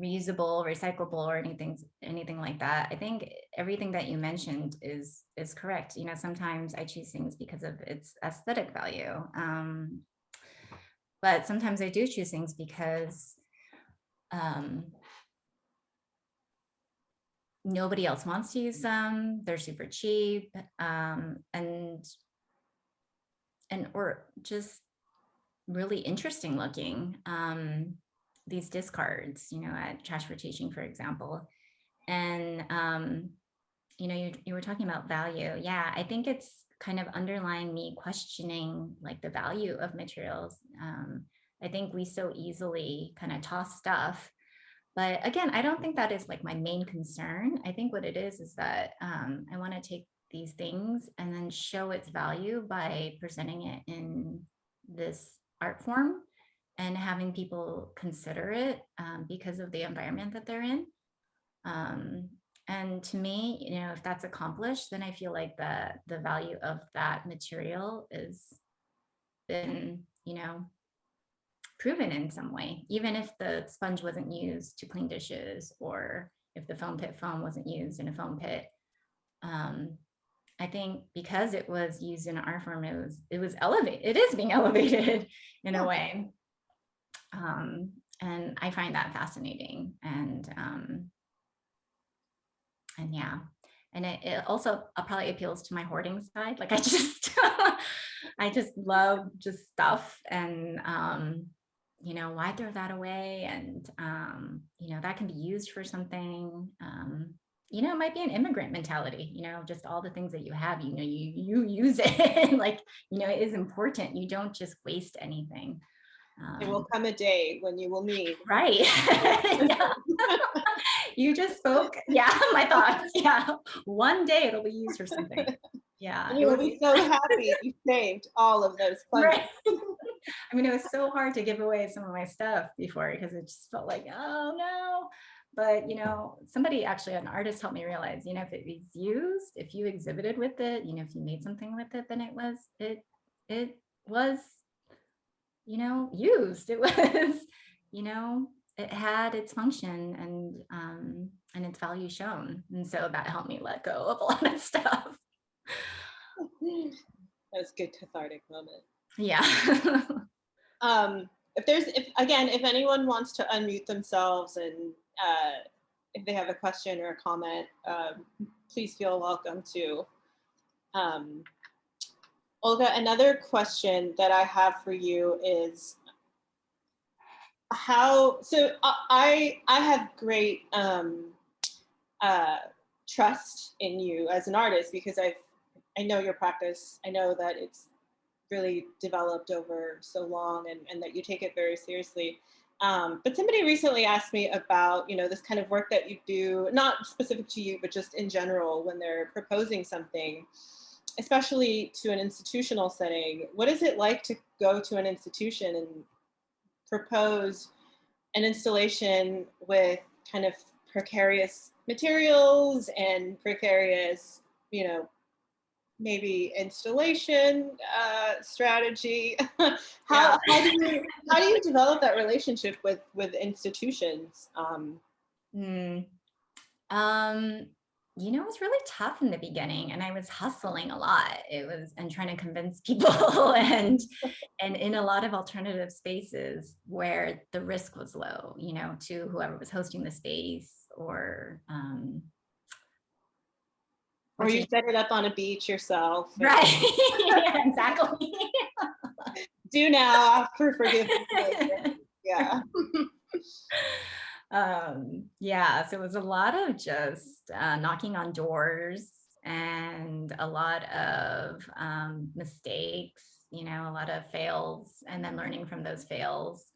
reusable, recyclable, or anything like that. I think everything that you mentioned is correct. You know, sometimes I choose things because of its aesthetic value, but sometimes I do choose things because nobody else wants to use them. They're super cheap, or just really interesting looking. These discards, you know, at trash rotation, for example. And you know, you were talking about value. Yeah, I think it's kind of underlying me questioning like the value of materials. I think we so easily kind of toss stuff. But again, I don't think that is like my main concern. I think what it is that I want to take these things and then show its value by presenting it in this art form. and having people consider it because of the environment that they're in. And to me, you know, if that's accomplished, then I feel like the value of that material is been, you know, proven in some way, even if the sponge wasn't used to clean dishes, or if the foam pit foam wasn't used in a foam pit. I think because it was used in an art form, it was elevated. It is being elevated in a way, and I find that fascinating. And yeah, and it also probably appeals to my hoarding side. Like I just I just love just stuff, and you know, why throw that away? And you know, that can be used for something. You know, it might be an immigrant mentality, you know, just all the things that you have, you know, you use it. Like, you know, it is important. You don't just waste anything. There will come a day when you will need. Right. Yeah. You just spoke, yeah, my thoughts. Yeah, one day it'll be used for something. Yeah, And you will be so happy you saved all of those sponges. right. I mean, it was so hard to give away some of my stuff before, because it just felt like, oh no. But you know, somebody, actually an artist, helped me realize, you know, if it was used, if you exhibited with it, you know, if you made something with it, then it was, you know, used. It was, you know, it had its function, and its value shown. And so that helped me let go of a lot of stuff. That was a good cathartic moment. Yeah. If anyone wants to unmute themselves, and if they have a question or a comment, please feel welcome to. Olga, another question that I have for you is I have great trust in you as an artist, because I know your practice. I know that it's really developed over so long, and that you take it very seriously. But somebody recently asked me about, you know, this kind of work that you do, not specific to you, but just in general, when they're proposing something, especially to an institutional setting. What is it like to go to an institution and propose an installation with kind of precarious materials and precarious, you know, maybe installation strategy? how do you develop that relationship with institutions? You know, it was really tough in the beginning, and I was hustling a lot. And trying to convince people, and in a lot of alternative spaces where the risk was low, you know, to whoever was hosting the space, or you set it up on a beach yourself. Right. Yeah, exactly. Do now, after forgiveness. Yeah. Yeah, so it was a lot of just knocking on doors, and a lot of mistakes, you know, a lot of fails, and then learning from those fails.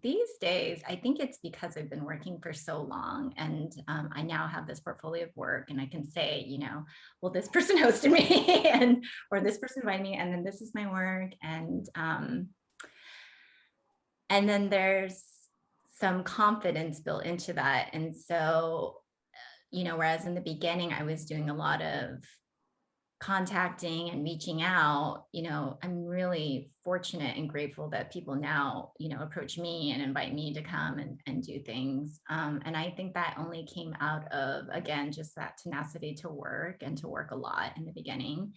These days, I think it's because I've been working for so long, and I now have this portfolio of work, and I can say, you know, well, this person hosted me, or this person invited me, and then this is my work. And then there's some confidence built into that. And so, you know, whereas in the beginning I was doing a lot of contacting and reaching out, you know, I'm really fortunate and grateful that people now, you know, approach me and invite me to come and do things. And I think that only came out of, again, just that tenacity to work, and to work a lot in the beginning.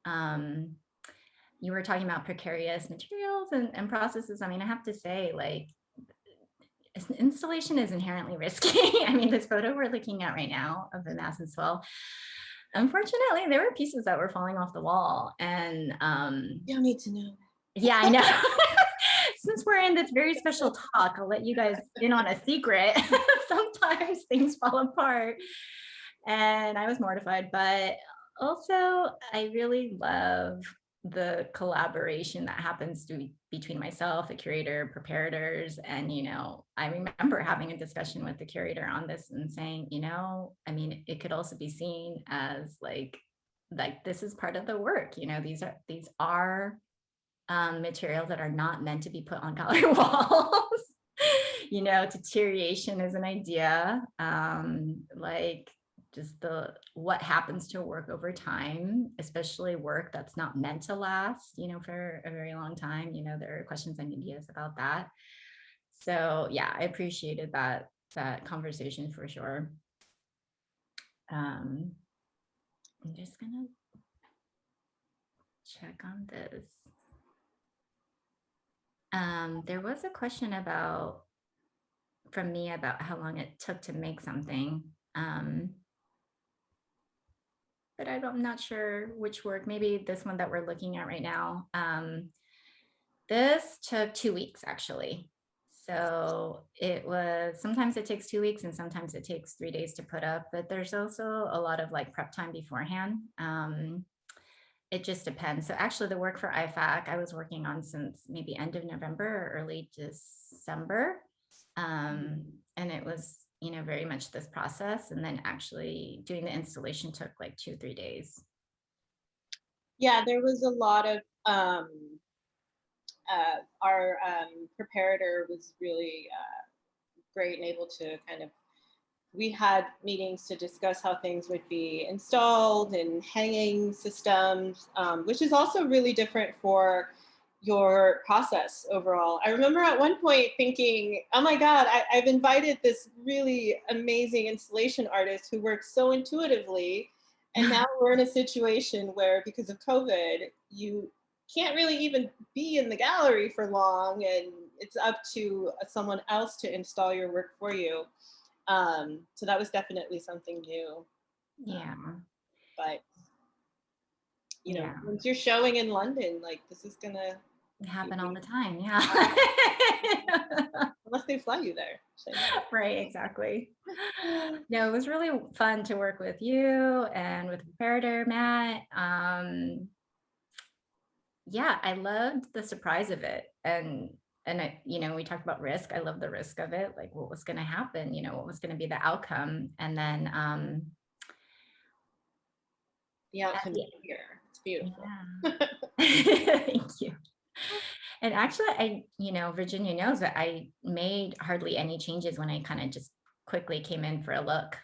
You were talking about precarious materials and processes. I mean, I have to say, like, installation is inherently risky. I mean, this photo we're looking at right now of the massive swell, unfortunately, there were pieces that were falling off the wall. And you don't need to know. Yeah, I know. Since we're in this very special talk, I'll let you guys in on a secret. Sometimes things fall apart, and I was mortified, but also I really love the collaboration that happens between myself, the curator, preparators. And, you know, I remember having a discussion with the curator on this and saying, you know, I mean, it could also be seen as like this is part of the work. You know, these are materials that are not meant to be put on gallery walls. You know, deterioration is an idea, like just what happens to work over time, especially work that's not meant to last, you know, for a very long time. You know, there are questions and ideas about that. So yeah, I appreciated that conversation for sure. I'm just gonna check on this. There was a question from me about how long it took to make something. But I'm not sure which work, maybe this one that we're looking at right now. This took 2 weeks actually. So sometimes it takes 2 weeks and sometimes it takes 3 days to put up, but there's also a lot of like prep time beforehand. It just depends. So actually the work for IFAC, I was working on since maybe end of November or early December. And it was, you know, very much this process. And then actually doing the installation took like 2-3 days. Yeah, there was a lot of, our preparator was really great and able to kind of, we had meetings to discuss how things would be installed and hanging systems, which is also really different for your process overall. I remember at one point thinking, oh my God, I've invited this really amazing installation artist who works so intuitively. And now we're in a situation where because of COVID, you can't really even be in the gallery for long, and it's up to someone else to install your work for you. So that was definitely something new. Yeah. But you know, Yeah. once you're showing in London, like this is gonna happen all the time. Yeah. Unless they fly you there. Right, exactly. No, it was really fun to work with you and with preparator Matt. Yeah, I loved the surprise of it. And I, you know, we talked about risk. I love the risk of it, like what was going to happen, you know, what was going to be the outcome. And then the outcome here. It's beautiful. Yeah. Thank you. And actually, you know, Virginia knows that I made hardly any changes when I kind of just quickly came in for a look.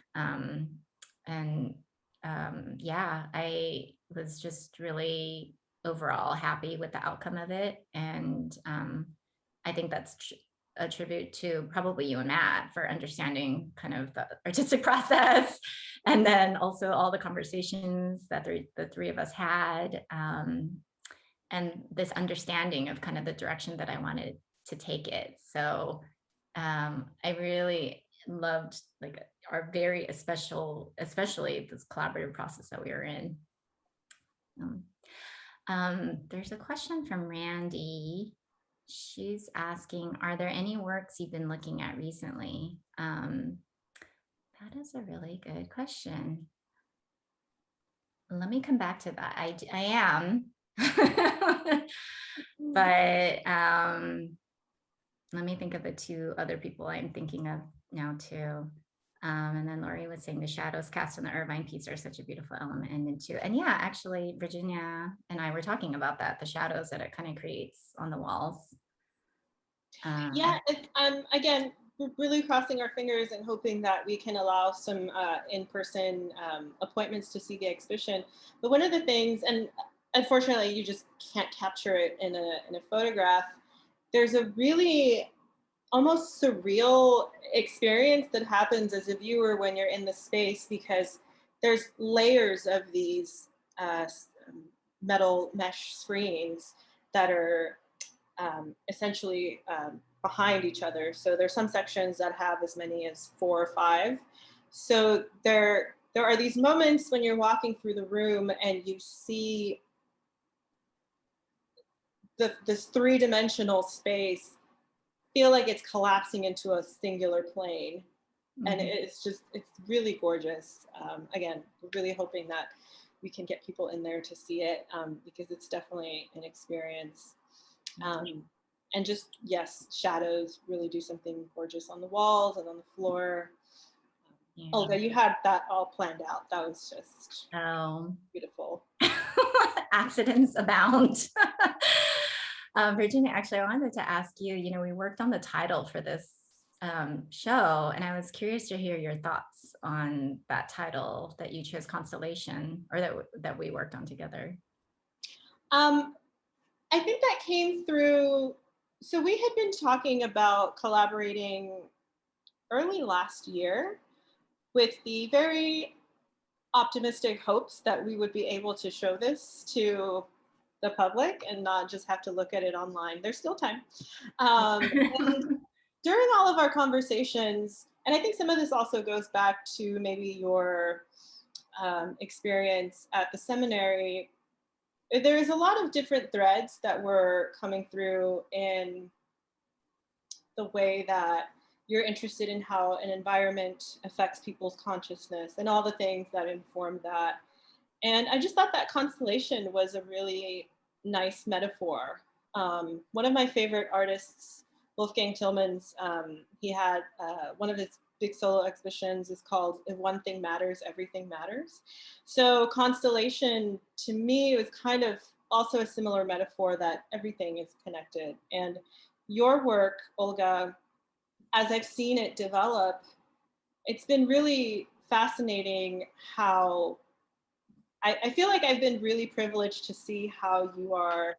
Yeah, I was just really overall happy with the outcome of it. And I think that's a tribute to probably you and Matt for understanding kind of the artistic process. And then also all the conversations that the three of us had. And this understanding of kind of the direction that I wanted to take it. So I really loved like our very especially this collaborative process that we were in. There's a question from Randy. She's asking, are there any works you've been looking at recently? That is a really good question. Let me come back to that. I am. But let me think of the two other people I'm thinking of now too. And then Lori was saying the shadows cast on the Irvine piece are such a beautiful element into. And yeah, actually Virginia and I were talking about that, the shadows that it kind of creates on the walls. Yeah, again, we're really crossing our fingers and hoping that we can allow some in-person appointments to see the exhibition. But one of the things, and unfortunately you just can't capture it in a photograph, there's a really almost surreal experience that happens as a viewer when you're in the space, because there's layers of these metal mesh screens that are essentially behind each other. So there's some sections that have as many as 4 or 5. So there are these moments when you're walking through the room and you see this 3-dimensional space feel like it's collapsing into a singular plane. And it's really gorgeous. Again, we're really hoping that we can get people in there to see it, because it's definitely an experience. And just, yes, shadows really do something gorgeous on the walls and on the floor. Olga, you had that all planned out. That was just beautiful. Accidents abound. Virginia, actually, I wanted to ask you, we worked on the title for this show, and I was curious to hear your thoughts on that title that you chose, Constellation, or that we worked on together. I think that came through, so we had been talking about collaborating early last year with the very optimistic hopes that we would be able to show this to the public and not just have to look at it online. There's still time. And during all of our conversations, and I think some of this also goes back to maybe your experience at the seminary, there is a lot of different threads that were coming through in the way that you're interested in how an environment affects people's consciousness and all the things that inform that. And I just thought that constellation was a really nice metaphor. One of my favorite artists, Wolfgang Tillman's, he had one of his big solo exhibitions is called If One Thing Matters, Everything Matters. So constellation, to me, was kind of also a similar metaphor that everything is connected. And your work, Olga, as I've seen it develop, it's been really fascinating how I feel like I've been really privileged to see how you are,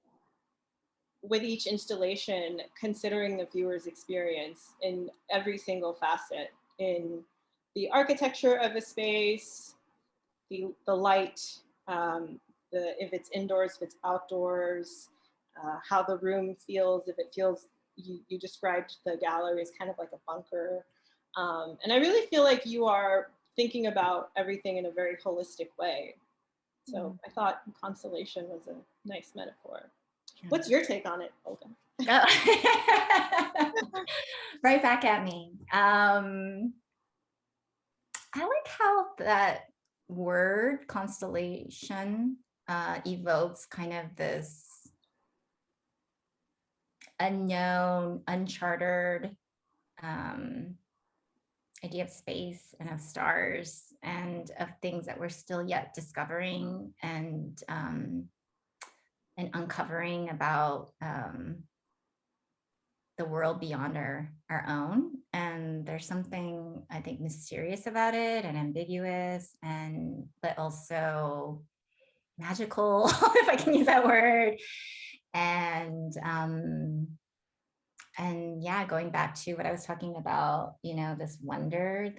with each installation, considering the viewer's experience in every single facet, in the architecture of a space, the light, if it's indoors, if it's outdoors, how the room feels, if it feels, you described the gallery as kind of like a bunker. And I really feel like you are thinking about everything in a very holistic way. So I thought constellation was a nice metaphor. What's your take on it, Olga? Right back at me. I like how that word constellation evokes kind of this unknown, uncharted idea of space and of stars and of things that we're still yet discovering and uncovering about the world beyond our own. And there's something, I think, mysterious about it and ambiguous, but also magical, if I can use that word. And yeah, going back to what I was talking about, this wonder,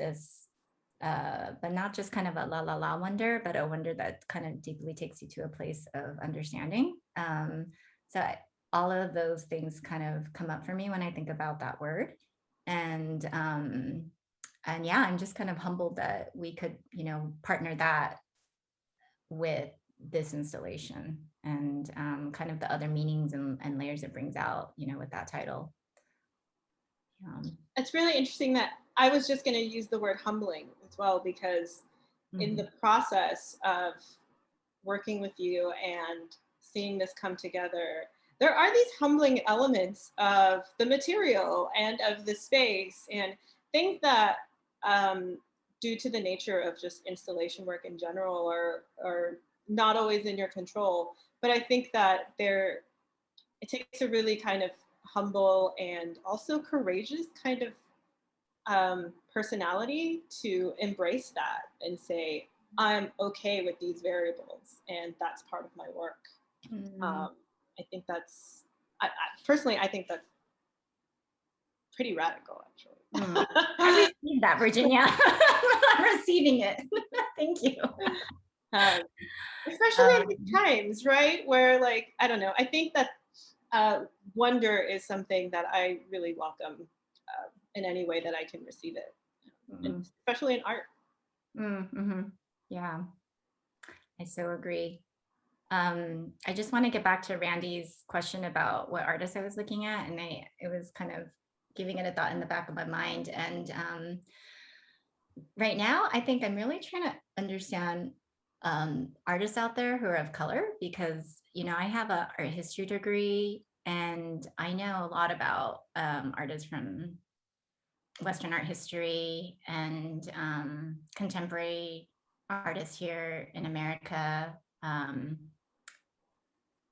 but not just kind of a la la la wonder, but a wonder that kind of deeply takes you to a place of understanding. All of those things kind of come up for me when I think about that word. And yeah, I'm just kind of humbled that we could, partner that with this installation and kind of the other meanings and layers it brings out, with that title. It's really interesting that I was just going to use the word humbling as well, because in the process of working with you and seeing this come together, there are these humbling elements of the material and of the space and things that, due to the nature of just installation work in general, are not always in your control. But I think that it takes a really kind of humble and also courageous kind of personality to embrace that and say, I'm okay with these variables, and that's part of my work. I think that's, personally, I think that's pretty radical, actually. I received that, Virginia. I'm receiving it. Thank you. Especially in these times, right? Where, like, I don't know, I think that wonder is something that I really welcome in any way that I can receive it, and especially in art. Yeah, I so agree. I just want to get back to Randy's question about what artist I was looking at, and it was kind of giving it a thought in the back of my mind. And right now, I think I'm really trying to understand artists out there who are of color, because I have an art history degree, and I know a lot about artists from Western art history and contemporary artists here in America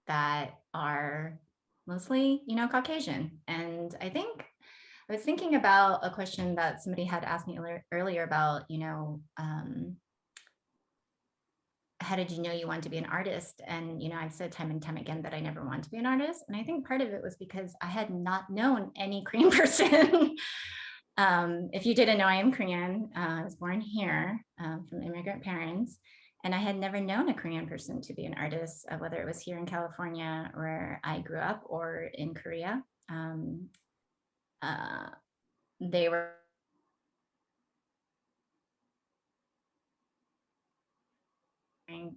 that are mostly, you know, Caucasian. And I think I was thinking about a question that somebody had asked me earlier about, you know, how did you know you wanted to be an artist? And, you know, I've said time and time again that I never wanted to be an artist. And I think part of it was because I had not known any Korean person. If you didn't know, I am Korean. I was born here from immigrant parents. And I had never known a Korean person to be an artist, whether it was here in California where I grew up or in Korea. Uh, they were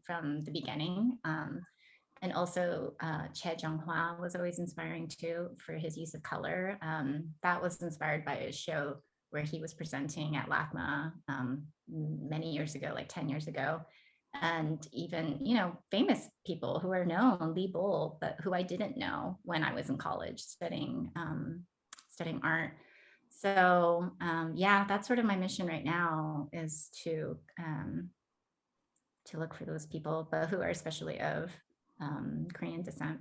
from the beginning. And also Che Jung-hwa was always inspiring too for his use of color. That was inspired by a show where he was presenting at LACMA many years ago, like 10 years ago. And even, you know, famous people who are known, Lee Bull, but who I didn't know when I was in college studying art. So yeah, that's sort of my mission right now, is to look for those people, but who are especially of Korean descent.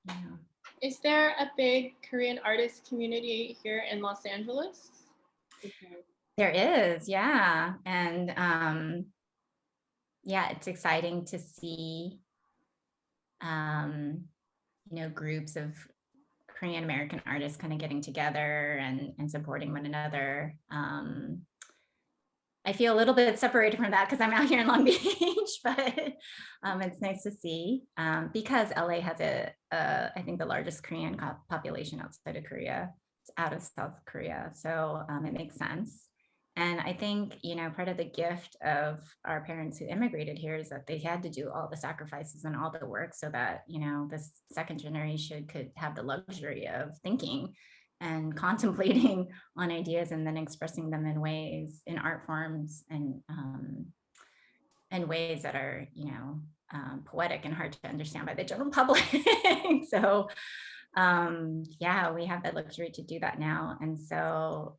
Yeah. Is there a big Korean artist community here in Los Angeles? There is, yeah. And yeah, it's exciting to see, you know, groups of Korean American artists kind of getting together and supporting one another. I feel a little bit separated from that because I'm out here in Long Beach, but it's nice to see because LA has I think the largest Korean population outside of Korea, out of South Korea. So it makes sense. And I think, you know, part of the gift of our parents who immigrated here is that they had to do all the sacrifices and all the work so that, you know, this second generation could have the luxury of thinking and contemplating on ideas and then expressing them in ways, in art forms and ways that are, you know, poetic and hard to understand by the general public. So yeah, we have that luxury to do that now. And so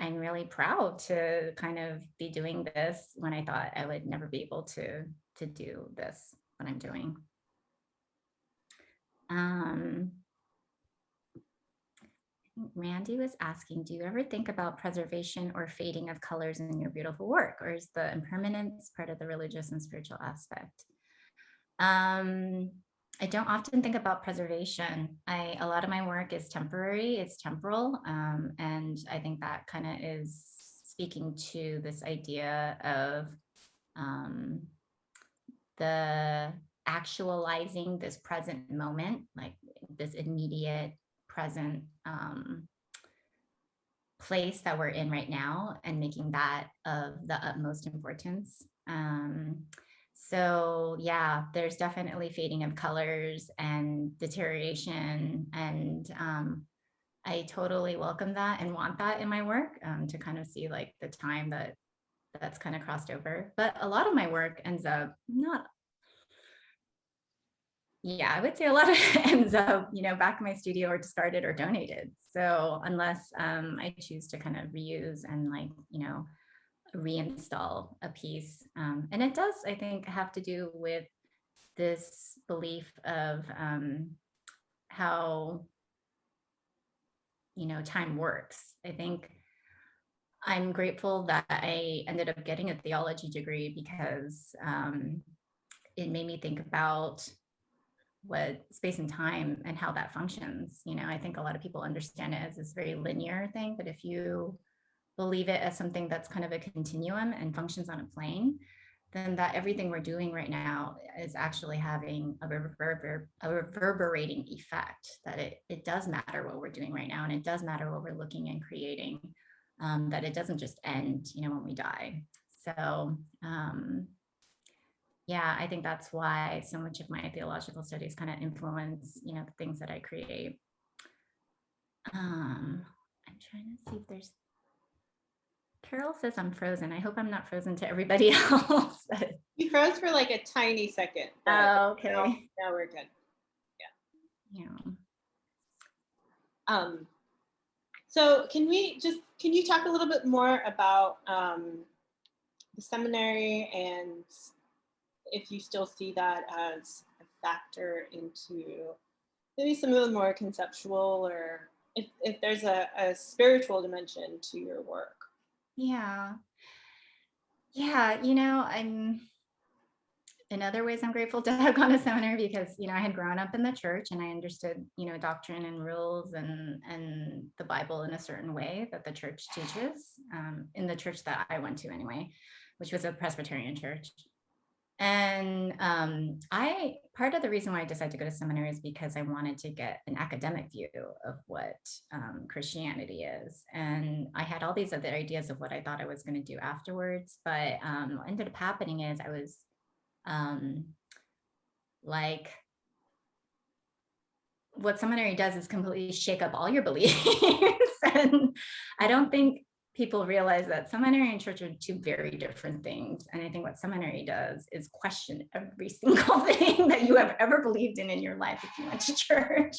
I'm really proud to kind of be doing this when I thought I would never be able to do this, what I'm doing. Randy was asking, do you ever think about preservation or fading of colors in your beautiful work, or is the impermanence part of the religious and spiritual aspect? I don't often think about preservation. A lot of my work is temporary, it's temporal, and I think that kind of is speaking to this idea of the actualizing this present moment, like this immediate present place that we're in right now, and making that of the utmost importance. So yeah, there's definitely fading of colors and deterioration, and I totally welcome that and want that in my work, to kind of see like the time that's kind of crossed over. But a lot of my work ends up not, yeah, I would say a lot of it ends up, you know, back in my studio or discarded or donated. So unless I choose to kind of reuse and, like, you know, reinstall a piece. And it does, I think, have to do with this belief of how, you know, time works. I think I'm grateful that I ended up getting a theology degree because it made me think about what space and time and how that functions. You know, I think a lot of people understand it as this very linear thing, but if you believe it as something that's kind of a continuum and functions on a plane, then that everything we're doing right now is actually having a reverberating effect, that it does matter what we're doing right now, and it does matter what we're looking and creating, that it doesn't just end, you know, when we die. So yeah, I think that's why so much of my theological studies kind of influence, you know, the things that I create. I'm trying to see if there's, Carol says I'm frozen. I hope I'm not frozen to everybody else. You froze for like a tiny second. Oh, okay. Now we're good. Yeah. So can you talk a little bit more about the seminary, and if you still see that as a factor into maybe some of the more conceptual, or if there's a spiritual dimension to your work? Yeah. In other ways, I'm grateful to have gone to seminary because, I had grown up in the church and I understood, doctrine and rules and the Bible in a certain way that the church teaches, in the church that I went to anyway, which was a Presbyterian church. And part of the reason why I decided to go to seminary is because I wanted to get an academic view of what Christianity is. And I had all these other ideas of what I thought I was going to do afterwards. But what ended up happening is I was like, what seminary does is completely shake up all your beliefs. And I don't think people realize that seminary and church are two very different things. And I think what seminary does is question every single thing that you have ever believed in your life if you went to church.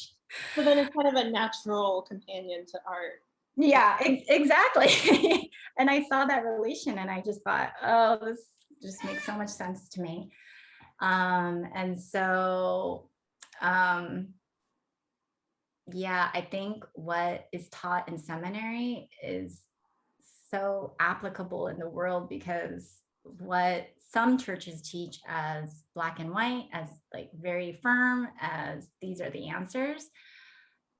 So then it's kind of a natural companion to art. Yeah, exactly. And I saw that relation and I just thought, oh, this just makes so much sense to me. And so, yeah, I think what is taught in seminary is so applicable in the world because what some churches teach as black and white, as like very firm, as these are the answers,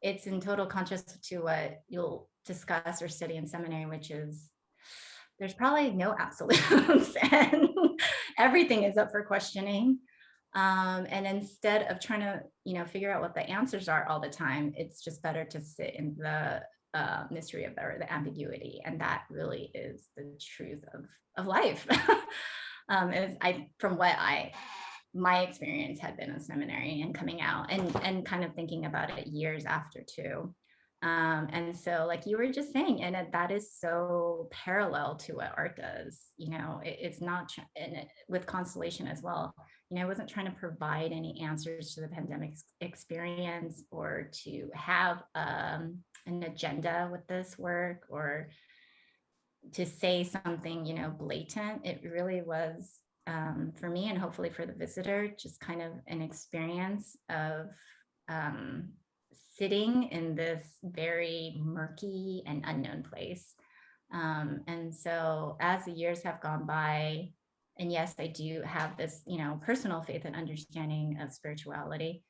it's in total contrast to what you'll discuss or study in seminary, which is there's probably no absolutes and everything is up for questioning. And instead of trying to, figure out what the answers are all the time, it's just better to sit in the mystery of the ambiguity. And that really is the truth of life. From what my experience had been in seminary and coming out and kind of thinking about it years after too. And so like you were just saying, and that is so parallel to what art does, it's not, and with Constellation as well, I wasn't trying to provide any answers to the pandemic experience or to have an agenda with this work or to say something, blatant. It really was, for me and hopefully for the visitor, just kind of an experience of sitting in this very murky and unknown place. And so as the years have gone by, and yes, I do have this, personal faith and understanding of spirituality,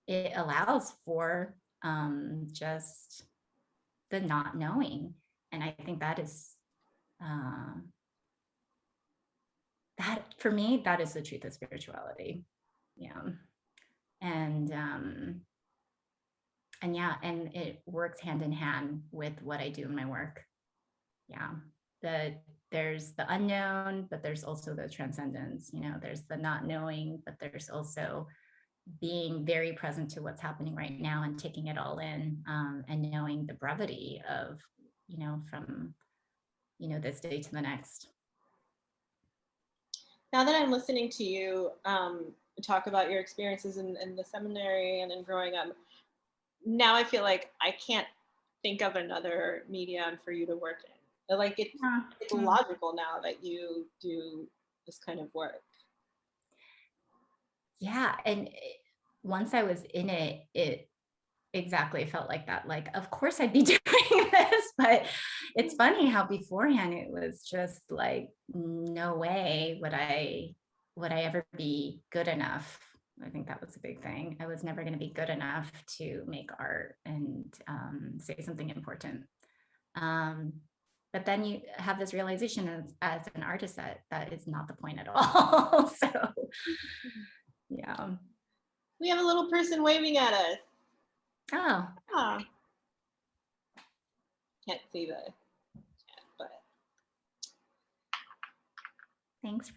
it allows for just the not knowing. And I think that is, that for me, that is the truth of spirituality. Yeah. And yeah, and it works hand in hand with what I do in my work. Yeah. There's the unknown, but there's also the transcendence, there's the not knowing, but there's also being very present to what's happening right now and taking it all in, and knowing the brevity of, from, this day to the next. Now that I'm listening to you talk about your experiences in the seminary and in growing up, now I feel like I can't think of another medium for you to work in. Like it's logical now that you do this kind of work. Yeah, and once I was in it, it exactly felt like that. Like, of course I'd be doing this, but it's funny how beforehand it was just like, no way would I ever be good enough. I think that was a big thing. I was never going to be good enough to make art and say something important. But then you have this realization as an artist that is not the point at all. So, yeah. We have a little person waving at us. Oh. Ah. Can't see the chat, but. Thanks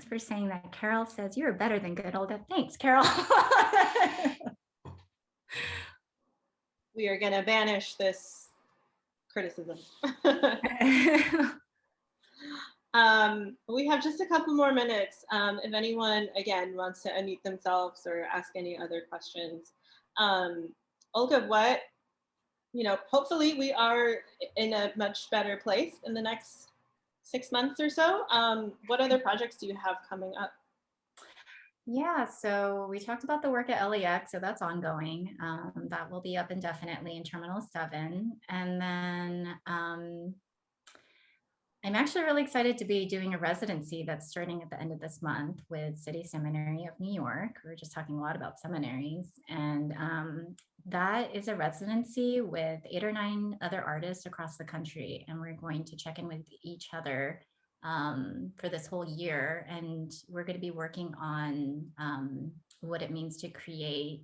for saying that. Carol says you're better than good, Olga. Thanks, Carol. We are going to banish this criticism. We have just a couple more minutes. If anyone, again, wants to unmute themselves or ask any other questions. Olga, hopefully we are in a much better place in the next 6 months or so. What other projects do you have coming up? Yeah, so we talked about the work at LAX, so that's ongoing. That will be up indefinitely in Terminal 7. And then I'm actually really excited to be doing a residency that's starting at the end of this month with City Seminary of New York. We were just talking a lot about seminaries. And that is a residency with 8 or 9 other artists across the country. And we're going to check in with each other for this whole year. And we're going to be working on what it means to create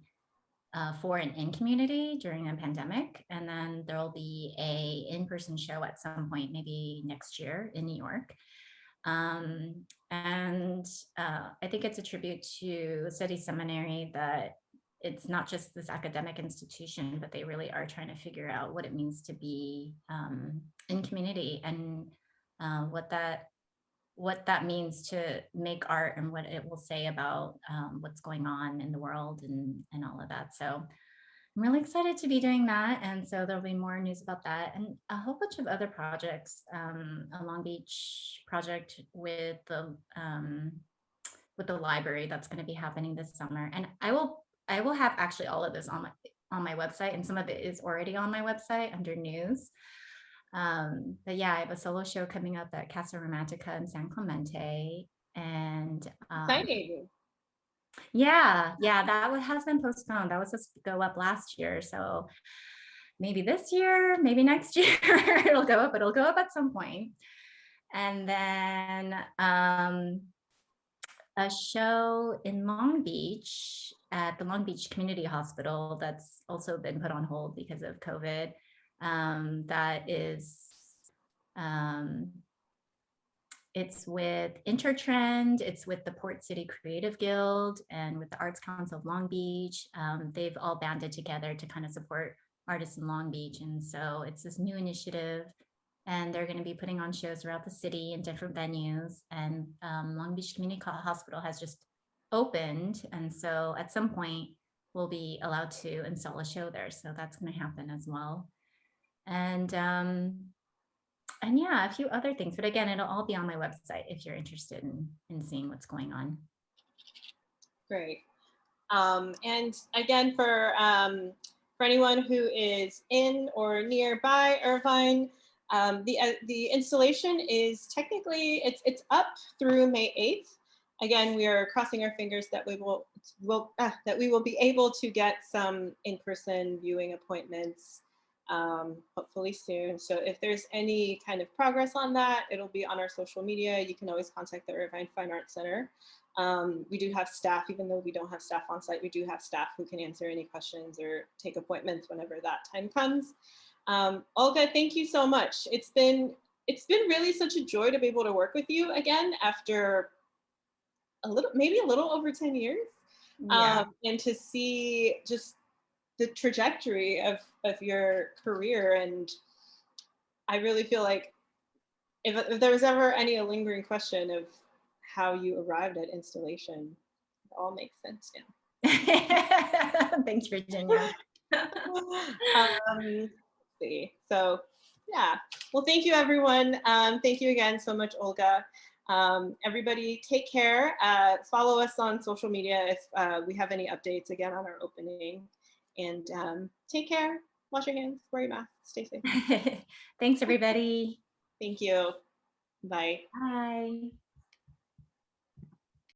for an in community during a pandemic. And then there'll be a in-person show at some point, maybe next year in New York. And I think it's a tribute to City Seminary that it's not just this academic institution, but they really are trying to figure out what it means to be in community and what that means to make art and what it will say about what's going on in the world and all of that. So I'm really excited to be doing that. And so there'll be more news about that and a whole bunch of other projects, a Long Beach project with the library that's going to be happening this summer. And I will have actually all of this on my website, and some of it is already on my website under news. But yeah, I have a solo show coming up at Casa Romantica in San Clemente. And Exciting. yeah, that has been postponed. That was supposed to go up last year. So maybe this year, maybe next year it'll go up, but it'll go up at some point. And then a show in Long Beach at the Long Beach Community Hospital that's also been put on hold because of COVID. That is, it's with Intertrend, it's with the Port City Creative Guild, and with the Arts Council of Long Beach. They've all banded together to kind of support artists in Long Beach. And so it's this new initiative, and they're going to be putting on shows throughout the city in different venues. And Long Beach Community Hospital has just opened. And so at some point, we'll be allowed to install a show there. So that's going to happen as well. And yeah, a few other things. But again, it'll all be on my website if you're interested in seeing what's going on. Great. And again, for anyone who is in or nearby Irvine, the installation is technically, it's up through May 8th. Again, we are crossing our fingers that we will be able to get some in-person viewing appointments hopefully soon. So if there's any kind of progress on that, it'll be on our social media. You can always contact the Irvine Fine Arts Center. We do have staff, even though we don't have staff on site, we do have staff who can answer any questions or take appointments whenever that time comes. Olga, thank you so much. It's been really such a joy to be able to work with you again after maybe a little over 10 years. Yeah. And to see just the trajectory of your career. And I really feel like if there was ever any lingering question of how you arrived at installation, it all makes sense now. Thanks, Virginia. See. So yeah, well, thank you, everyone. Thank you again so much, Olga. Everybody take care. Follow us on social media if we have any updates again on our opening. And take care, wash your hands, wear your mask, stay safe. Thanks, everybody. Thank you. Bye. Bye.